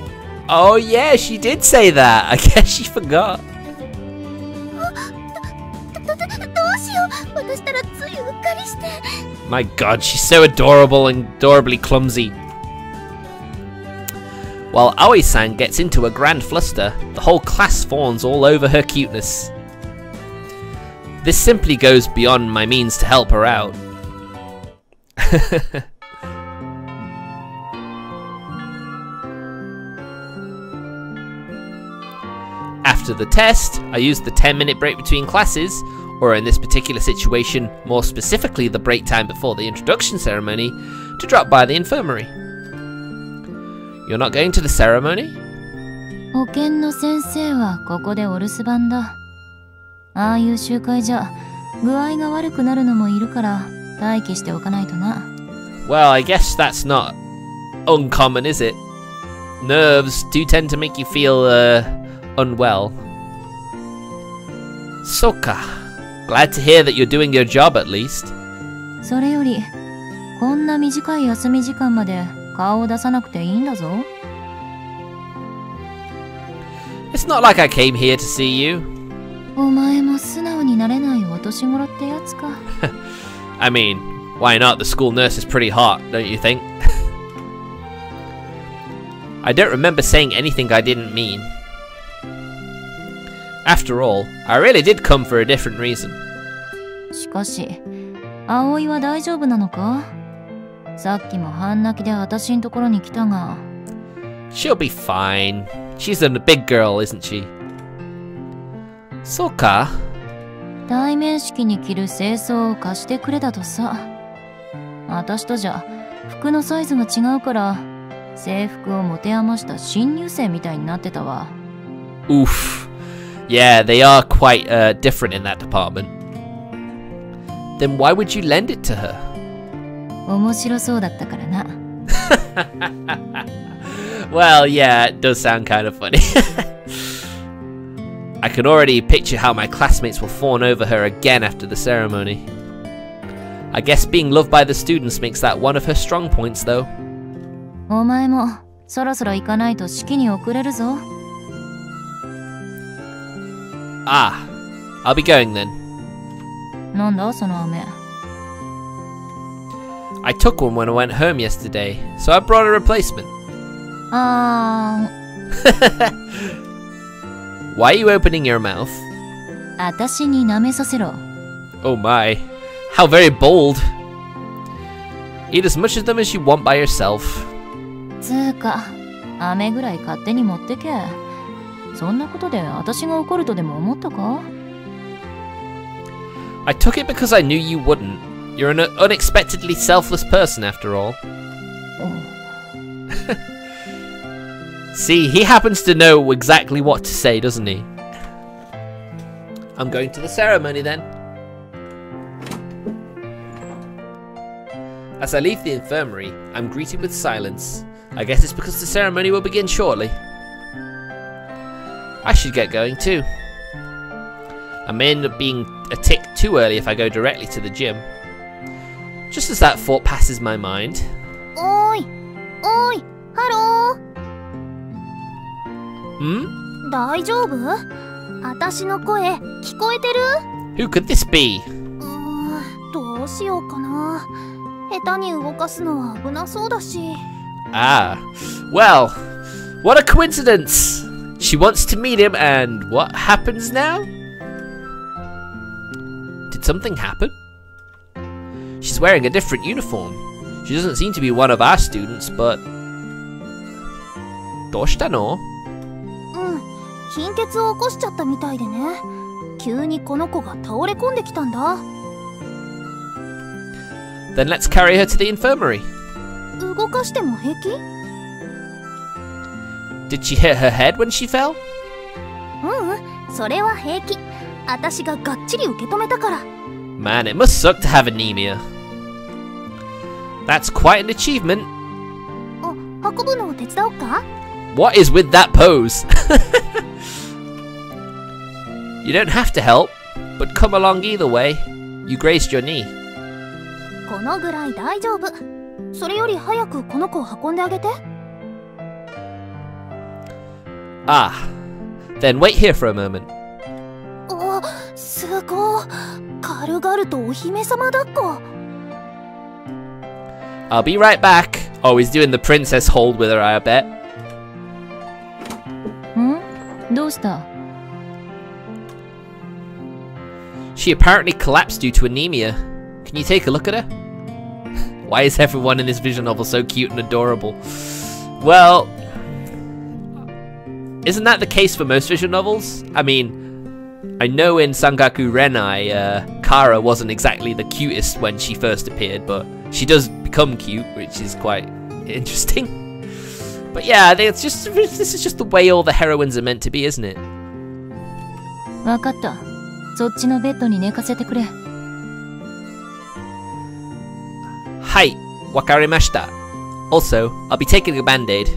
Oh yeah, she did say that. I guess she forgot. どうしよう。私たらついうっかりして。My god, she's so adorable and adorably clumsy. While Aoi-san gets into a grand fluster, the whole class fawns all over her cuteness. This simply goes beyond my means to help her out. After the test, I used the 10-minute break between classes, or in this particular situation, more specifically the break time before the introduction ceremony, to drop by the infirmary. You're not going to the ceremony? 保健の先生はここでお留守番だ。ああいう集会じゃ具合が悪くなるのもいるから待機しておかないとな。Well, I guess that's not uncommon, is it? Nerves do tend to make you feel unwell. Soka. Glad to hear that you're doing your job at least. それよりこんな短い休み時間まで顔を出さなくていいんだぞ。It's not like I came here to see you. お前も素直になれないお年頃ってやつか。I mean, why not? The school nurse is pretty hot, don't you think? I don't remember saying anything I didn't mean. After all, I really did come for a different reason. しかし、葵は大丈夫なのか？さっきも半泣きで私んところに来たが。She'll be fine. She's a big girl, isn't she? Soka? 対面式に着る清装を貸してくれだとさ。私とじゃ服のサイズが違うから制服を持て余した新入生みたいになってたわ。Oof. Yeah, they are quite different in that department. Then why would you lend it to her? 面白そうだったからな。Well, yeah, it does sound kind of funny. I can already picture how my classmates will fawn over her again after the ceremony. I guess being loved by the students makes that one of her strong points, though. お前もそろそろ行かないと式に遅れるぞ。Ah, I'll be going then. なんだその飴。I took one when I went home yesterday, so I brought a replacement. Why are you opening your mouth? 私に舐めさせろ。Oh my, how very bold. Eat as much of them as you want by yourself. つーか、飴ぐらい勝手に持ってけ。そんなことで私が怒るとでも思ったか？ I took it because I knew you wouldn't. You're an unexpectedly selfless person after all. See, he happens to know exactly what to say, doesn't he? I'm going to the ceremony then. As I leave the infirmary, I'm greeted with silence. I guess it's because the ceremony will begin shortly. I should get going too. I may end up being a tick too early if I go directly to the gym. Just as that thought passes my mind. Oi! Oi! Hello! Hmm? 大丈夫？私の声聞こえてる？ Who could this be? どうしようかな。下手に動かすのは危なそうだし。Ah, well, what a coincidence! She wants to meet him, and what happens now? Did something happen? She's wearing a different uniform. She doesn't seem to be one of our students, but... どうしたの？貧血を起こしちゃったみたいでね。急にこの子が倒れ込んできたんだ。Then let's carry her to the infirmary. 動かしても平気？ Did she hit her head when she fell? それは平気。私ががっちり受け止めたから。Man, it must suck to have anemia. That's quite an achievement. 運ぶのを手伝おうか？ What is with that pose? You don't have to help, but come along either way. You grazed your knee. このぐらい大丈夫。それより早くこの子を運んであげて。Ah, then wait here for a moment. すごい。軽々とお姫様抱っこ。I'll be right back. Always doing the princess hold with her, I bet. どうした？ She apparently collapsed due to anemia. Can you take a look at her? Why is everyone in this visual novel so cute and adorable? Well, isn't that the case for most visual novels? I mean, I know in Sangaku Renai, Kara wasn't exactly the cutest when she first appeared, but she does become cute, which is quite interesting. But yeah, I think this is just the way all the heroines are meant to be, isn't it? わかった。そっちのベッドに寝かせてくれ。はい、わかりました。Also, I'll be taking a band-aid.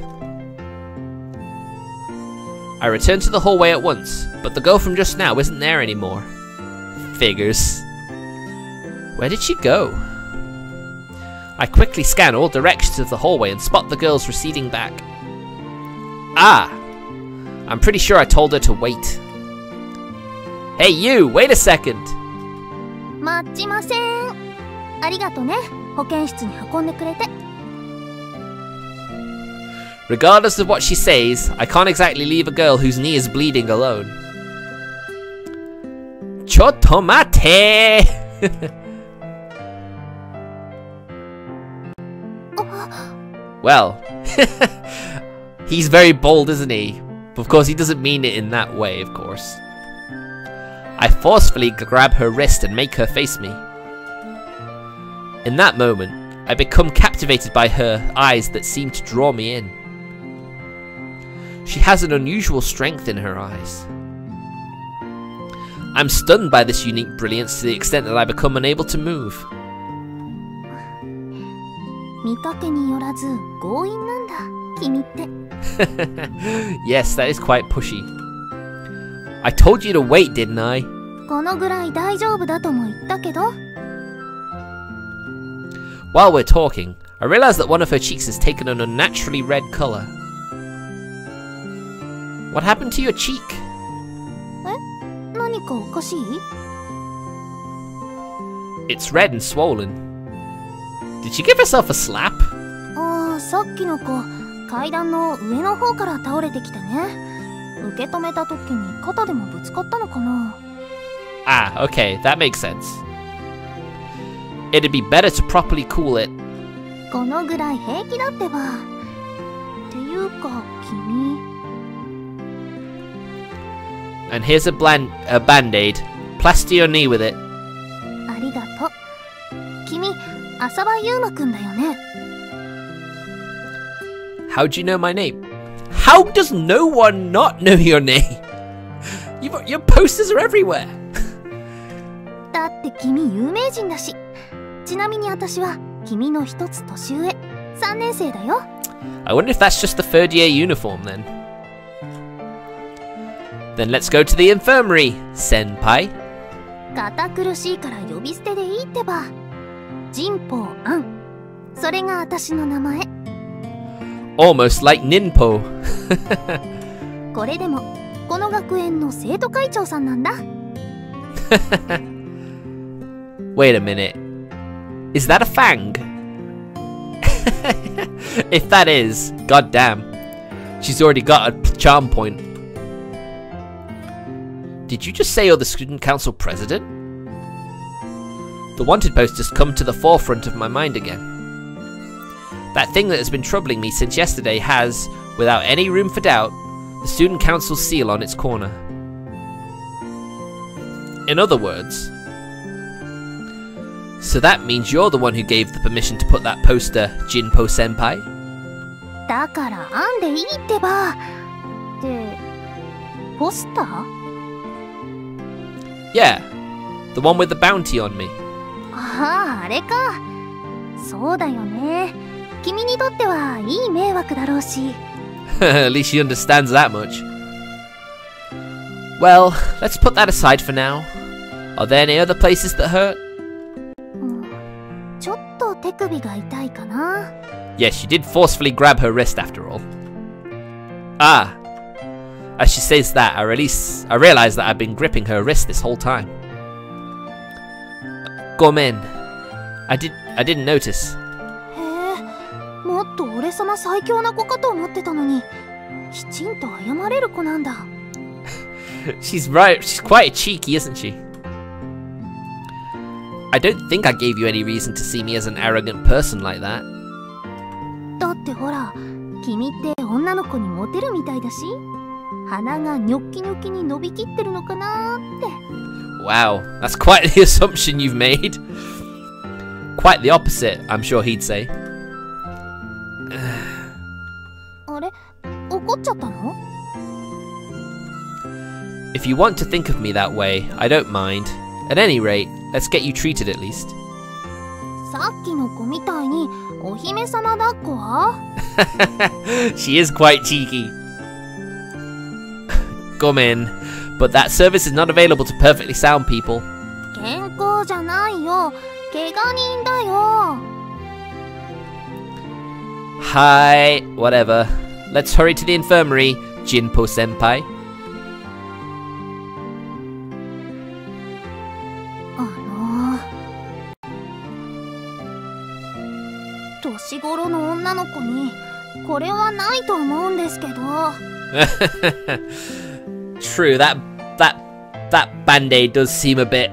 I returned to the hallway at once, but the girl from just now isn't there anymore. Figures. Where did she go? I quickly scan all directions of the hallway and spot the girls receding back. Ah! I'm pretty sure I told her to wait. Hey you, wait a second! 待ちません。ありがとね、保健室に運んでくれて。Regardless of what she says, I can't exactly leave a girl whose knee is bleeding alone. Chotto mate! Well, he's very bold, isn't he? But of course, he doesn't mean it in that way, of course. I forcefully grab her wrist and make her face me. In that moment, I become captivated by her eyes that seem to draw me in. She has an unusual strength in her eyes. I'm stunned by this unique brilliance to the extent that I become unable to move. 見かけによらず強引なんだ、君って。Yes, that is quite pushy. I told you to wait, didn't I? このぐらい大丈夫だとも言ったけど。While we're talking, I realize that one of her cheeks has taken an unnaturally red color. What happened to your cheek? え？何かおかしい？ It's red and swollen. Did she give herself a slap? ああ、さっきの子、階段の上の方から倒れてきてね。受け止めた時に肩でもぶつかったのかな。Ah, okay, that makes sense. It'd be better to properly cool it. このぐらい平気だってば。っていうか、君。And here's a band-aid. Plaster your knee with it. ありがとう。君、浅場優馬くんだよね。How'd you know my name? How does no one not know your name? Your posters are everywhere. だって君有名人だし。ちなみに私は君の一つ年上、3年生だよ。I wonder if that's just the third year uniform then. Then let's go to the infirmary, senpai. 堅苦しいから呼び捨てでいいってば。神保杏。それが私の名前。Almost like Ninpo. これでもこの学園の生徒会長さんなんだ。Wait a minute. Is that a fang? If that is, goddamn, she's already got a charm point. Did you just say you're the student council president? The wanted posters come to the forefront of my mind again. That thing that has been troubling me since yesterday has, without any room for doubt, the student council's seal on its corner. In other words, so that means you're the one who gave the permission to put that poster, Jinpo Senpai? だから編んでいいってば。ってポスター？ Yeah, the one with the bounty on me. ああ、あれか。そうだよね。君にとってはいい迷惑だろうし。At least she understands that much. Well, let's put that aside for now. Are there any other places that hurt? ちょっと手首が痛いかな。Yes, you did forcefully grab her wrist after all. Ah, as she says that, I realize that I've been gripping her wrist this whole time. Gomen, I didn't notice. へえ、もっと俺様最強な子かと思ってたのに、きちんと謝れる子なんだ。She's right, she's quite cheeky, isn't she? I don't think I gave you any reason to see me as an arrogant person like that. だってほら、君って女の子にモテるみたいだし、鼻がニョッキニョキに伸びきってるのかなって。Wow, that's quite the assumption you've made. Quite the opposite, I'm sure he'd say. あれ、怒っちゃったの？ If you want to think of me that way, I don't mind. At any rate, let's get you treated at least. さっきの子みたいにお姫様抱っこは？ She is quite cheeky. Come in, but that service is not available to perfectly sound people. 健康じゃないよ。怪我人だよ。Hi, whatever. Let's hurry to the infirmary, Jinpo-senpai. 年頃の女の子にこれはないと思うんですけど。True, that band-aid does seem a bit,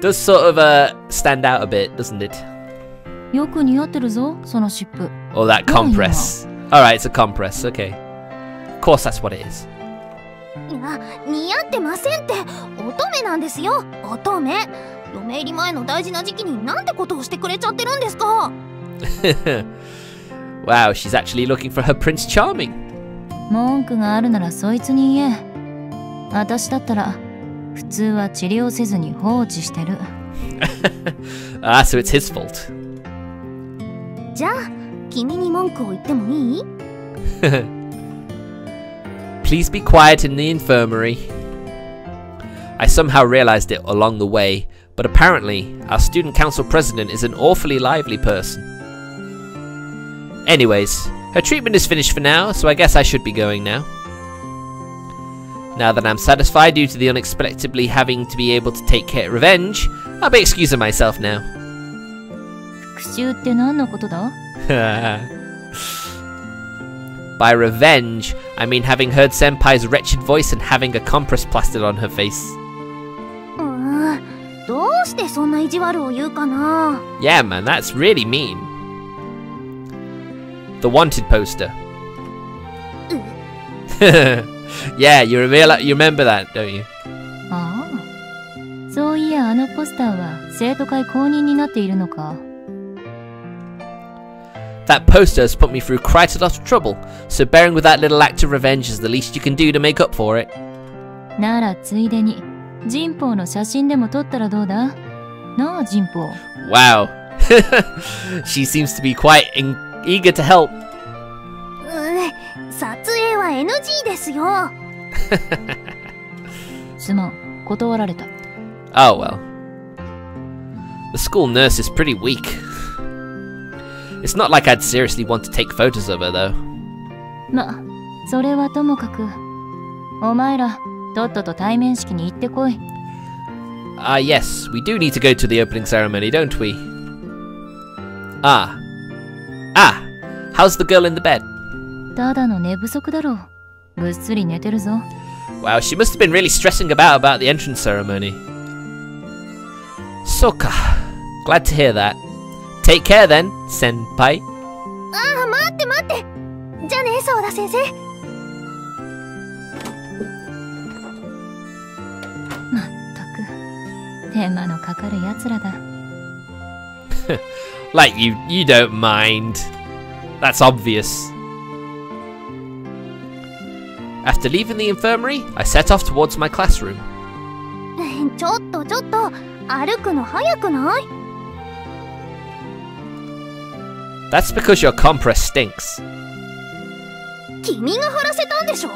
does sort of, stand out a bit, doesn't it? よく似合ってるぞ、その湿布。Oh, that compress. Alright, it's a compress, okay. Of course that's what it is. いや、似合ってませんって。乙女なんですよ、乙女。嫁入り前の大事な時期になんてことをしてくれちゃってるんですか。Wow, she's actually looking for her Prince Charming. 文句があるならそいつに言え。私だったら普通は治療せずに放置してる。Ah, so it's his fault. じゃあ、君に文句を言ってもいい？ Please be quiet in the infirmary. I somehow realized it along the way, but apparently our student council president is an awfully lively person. Anyways, her treatment is finished for now, so I guess I should be going now. Now that I'm satisfied due to the unexpectedly having to be able to take revenge, I'll be excusing myself now. 復讐って何のことだ？ By revenge, I mean having heard Senpai's wretched voice and having a compress plastered on her face. どうしてそんな意地悪を言うかな。 Yeah, man, that's really mean. The wanted poster. Yeah, you remember that, don't you? ああ、そういやあのポスターは生徒会公認になっているのか。That poster has put me through quite a lot of trouble, so bearing with that little act of revenge is the least you can do to make up for it. ならついでにジンポウの写真でも撮ったらどうだ？なあジンポウ。Wow. She seems to be quite eager to help. 撮影は NG ですよ。すまん、断られた。Oh well. The school nurse is pretty weak. It's not like I'd seriously want to take photos of her though. ま、それはともかく。お前ら、とっとと対面式に行ってこい。Ah, yes, we do need to go to the opening ceremony, don't we? Ah, how's the girl in the bed? ただの寝不足だろう。ぐっすり寝てるぞ。Wow, she must have been really stressing about the entrance ceremony. Soka, glad to hear that. Take care then, senpai. ああ、待って待って。じゃあね、沢田先生。まったく、手間のかかるやつらだ。Like you don't mind. That's obvious. After leaving the infirmary, I set off towards my classroom. ちょっと歩くの早くない？ That's because your compress stinks. 君が貼らせたんでしょ？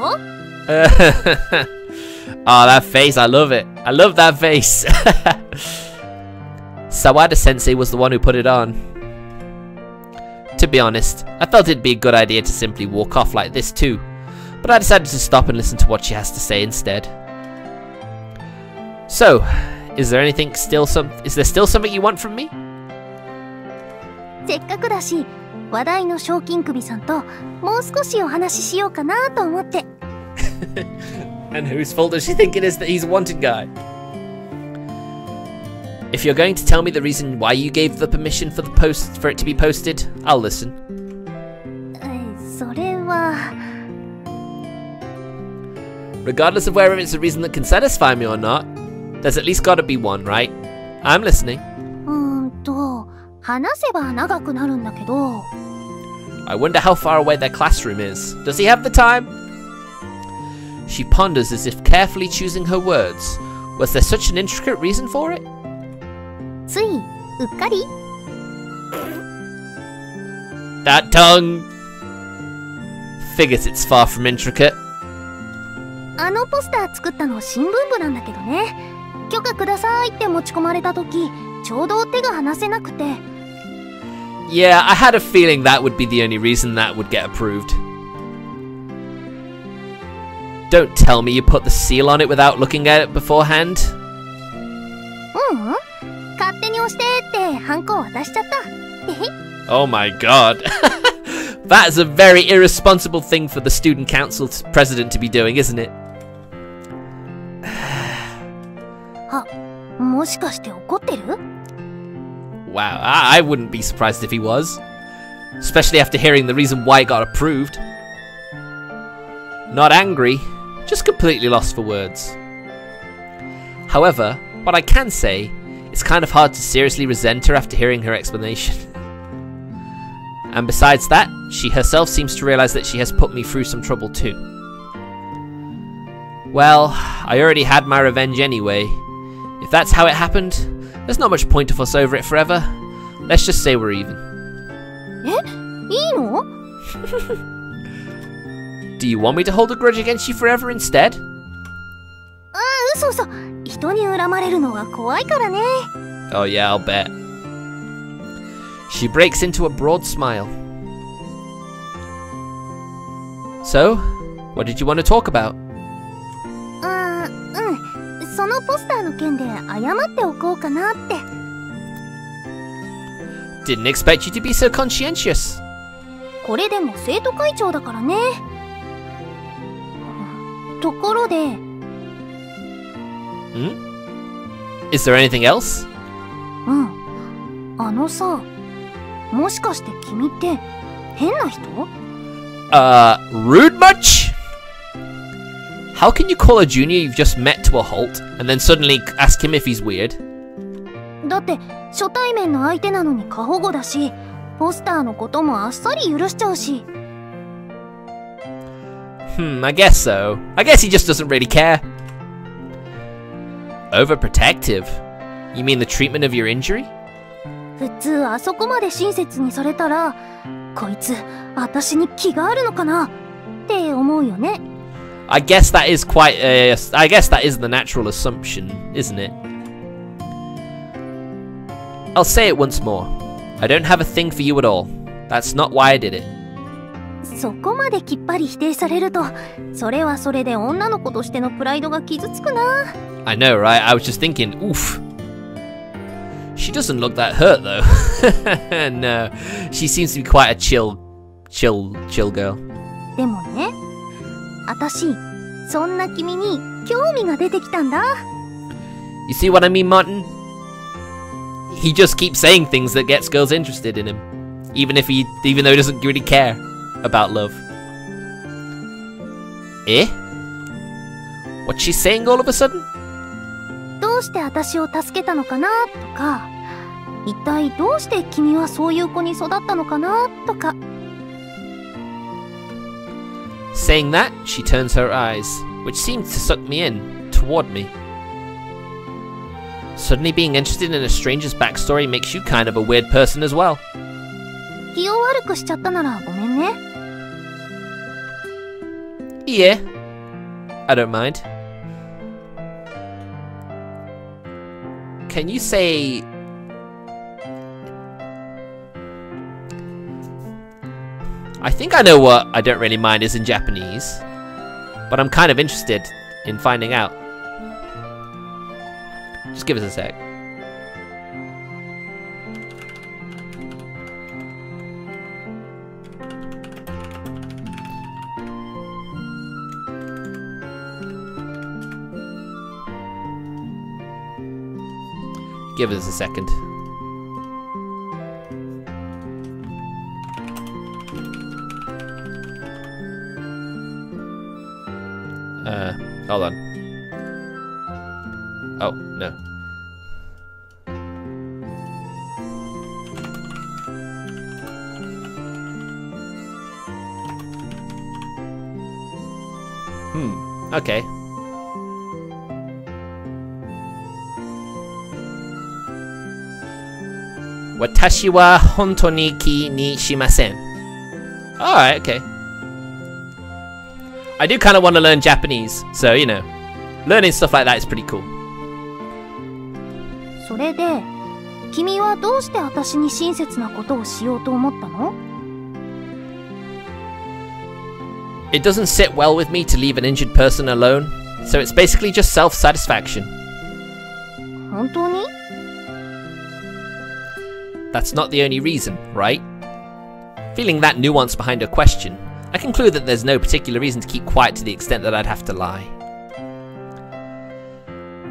Oh, that face, I love it. I love that face. Sawada-sensei was the one who put it on. To be honest, I felt it'd be a good idea to simply walk off like this too, but I decided to stop and listen to what she has to say instead. So, is there still something you want from me? せっかくだし、話題の賞金首さんともう少しお話ししようかなと思って。And whose fault does she think it is that he's a wanted guy? If you're going to tell me the reason why you gave the permission for it to be posted, I'll listen. それは Regardless of whether it's a reason that can satisfy me or not, there's at least gotta be one, right? I'm listening. 話せば長くなるんだけど I wonder how far away their classroom is. Does he have the time? She ponders as if carefully choosing her words. Was there such an intricate reason for it? ついうっかり That tongue! Figures it's far from intricate. あのポスター作ったの新聞部なんだけどね許可くださいって持ち込まれた時ちょうど手が離せなくて Yeah, I had a feeling that would be the only reason that would get approved. Don't tell me you put the seal on it without looking at it beforehand. 勝手に押してってハンコを渡しちゃった Oh my god. That's a very irresponsible thing for the student council president to be doing, isn't it? もしかして怒ってる Wow, I wouldn't be surprised if he was. Especially after hearing the reason why it got approved. Not angry, just completely lost for words. However, what I can say, it's kind of hard to seriously resent her after hearing her explanation. And besides that, she herself seems to realize that she has put me through some trouble too. Well, I already had my revenge anyway. If that's how it happened, there's not much point to fuss over it forever. Let's just say we're even. いいの Do you want me to hold a grudge against you forever instead? 嘘人に恨まれるのは怖いからね Oh yeah, I'll bet. She breaks into a broad smile. So, what did you want to talk about? そのポスターの件で謝っておこうかなって Didn't expect you to be so conscientious. これでも生徒会長だからねところで Is there anything else? あのさもしかして君って変な人 Rude much? How can you call a junior you've just met to a halt, and then suddenly ask him if he's weird? だって初対面の相手なのに過保護だしポスターのこともあっさり許しちゃうし I guess so. I guess he just doesn't really care. Overprotective? You mean the treatment of your injury? 普通あそこまで親切にされたらこいつ私に気があるのかなって思うよね I guess that is quite I guess that is the natural assumption, isn't it? I'll say it once more. I don't have a thing for you at all. That's not why I did it. そこまできっぱり否定されるとそれはそれで女の子としてのプライドが傷つくな I know, right? I was just thinking, oof. She doesn't look that hurt though. No, she seems to be quite a chill girl. でもね私そんな君に興味が出てきたんだ You see what I mean, Martin? He just keeps saying things that gets girls interested in him, even though he doesn't really care about love. Eh? What's she saying all of a sudden? どうして私を助けたのかなとか一体どうして君はそういう子に育ったのかなとか Saying that, she turns her eyes, which seems to suck me in, toward me. Suddenly being interested in a stranger's backstory makes you kind of a weird person as well. 気を悪くしちゃったならごめんね Yeah, I don't mind. Can you say... I think I know what I don't really mind is in Japanese, but I'm kind of interested in finding out. Just give us a sec. Give us a second. Hold on. Oh, no. Okay. Watashi wa honto ni ki ni shimasen. Alright, okay. I do kind of want to learn Japanese, so, you know, learning stuff like that is pretty cool. それで、君はどうして私に親切なことをしようと思ったの？ It doesn't sit well with me to leave an injured person alone, so it's basically just self-satisfaction. 本当に？ That's not the only reason, right? Feeling that nuance behind her question, I conclude that there's no particular reason to keep quiet to the extent that I'd have to lie.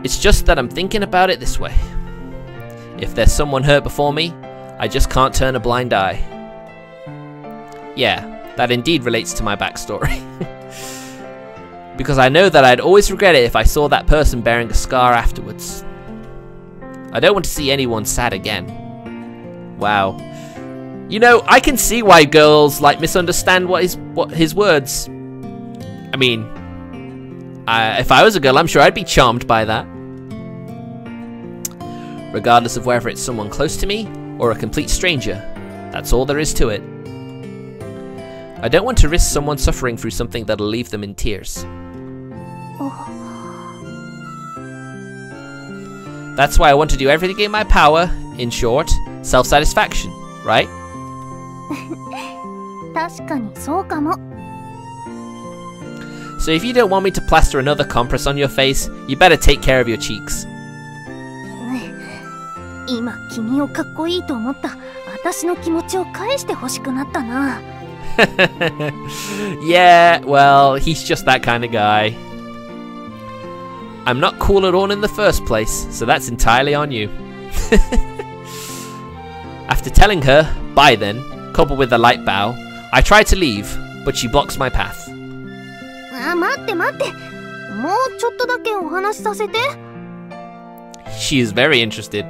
It's just that I'm thinking about it this way. If there's someone hurt before me, I just can't turn a blind eye. Yeah, that indeed relates to my backstory. Because I know that I'd always regret it if I saw that person bearing a scar afterwards. I don't want to see anyone sad again. Wow. You know, I can see why girls like misunderstand what his words. I mean, if I was a girl, I'm sure I'd be charmed by that. Regardless of whether it's someone close to me or a complete stranger, that's all there is to it. I don't want to risk someone suffering through something that'll leave them in tears. That's why I want to do everything in my power. In short, self-satisfaction, right? 確かにそうかも。 So if you don't want me to plaster another compress on your face, you better take care of your cheeks. 今君をかっこいいと思った私の気持ちを返してほしくなったな。Yeah, well, he's just that kind of guy. I'm not cool at all in the first place, so that's entirely on you. After telling her, bye then, coupled with a light bow, I try to leave, but she blocks my path. 待って待って。もうちょっとだけお話しさせて。She is very interested.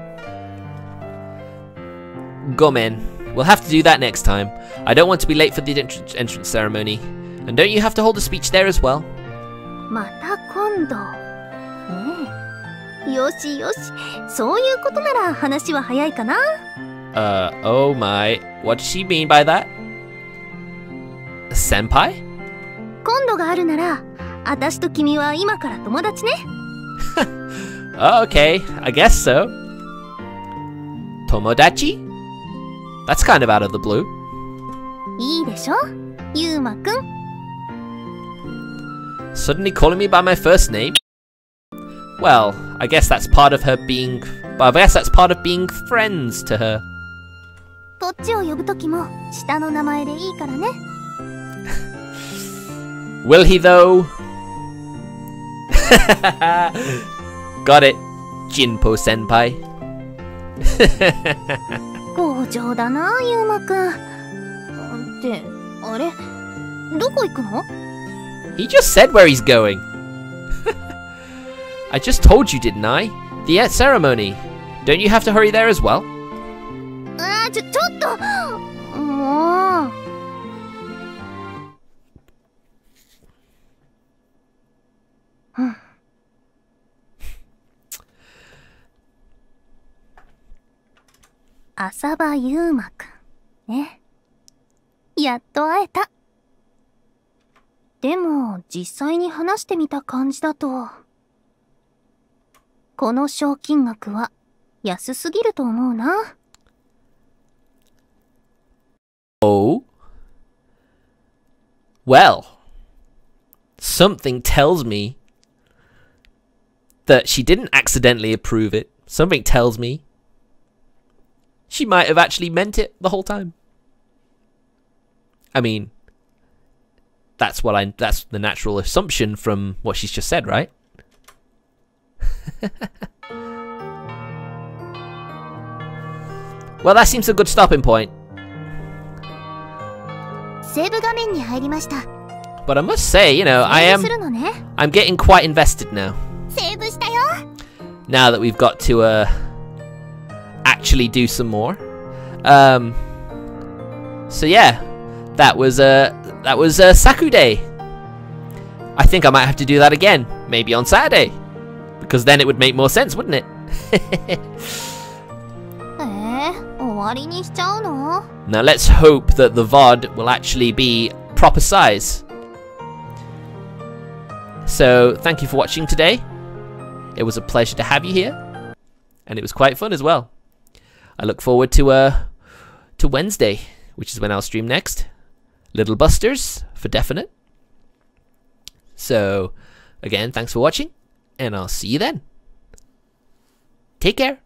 Gomen, we'll have to do that next time. I don't want to be late for the entrance ceremony. And don't you have to hold a speech there as well? また今度。ねえ。よしよし。そういうことなら話は早いかな。Oh my. What does she mean by that? Senpai? 今度があるなら、私と君は今から友達ね。Okay, I guess so. Tomodachi? That's kind of out of the blue. いいでしょ、ゆうまくん。Suddenly calling me by my first name? Well, I guess that's part of her being... I guess that's part of being friends to her. こっちを呼ぶときも下の名前でいいからね。Will he though? Got it, Jinpo senpai. 強情だな、ゆうまくん。ってあれ、どこ行くの？ He just said where he's going. I just told you, didn't I? The ceremony. Don't you have to hurry there as well? ちょっともう。浅場ゆうまくんね。やっと会えた。でも実際に話してみた感じだと、この賞金額は安すぎると思うな。Oh? Well, something tells me that she didn't accidentally approve it. Something tells me she might have actually meant it the whole time. I mean, that's the natural assumption from what she's just said, right? Well, that seems a good stopping point. セーブ画面に入りました。 But I must say, you know, セーブするのね。 I'm getting quite invested now. セーブしたよ。 Now that we've got to actually do some more. So yeah, that was Saku Day. I think I might have to do that again, maybe on Saturday, because then it would make more sense, wouldn't it? 終わりにしちゃうの? Now let's hope that the VOD will actually be proper size. So thank you for watching today. It was a pleasure to have you here, and it was quite fun as well. I look forward to Wednesday, which is when I'll stream next. Little Busters for definite. So again, thanks for watching, and I'll see you then. Take care.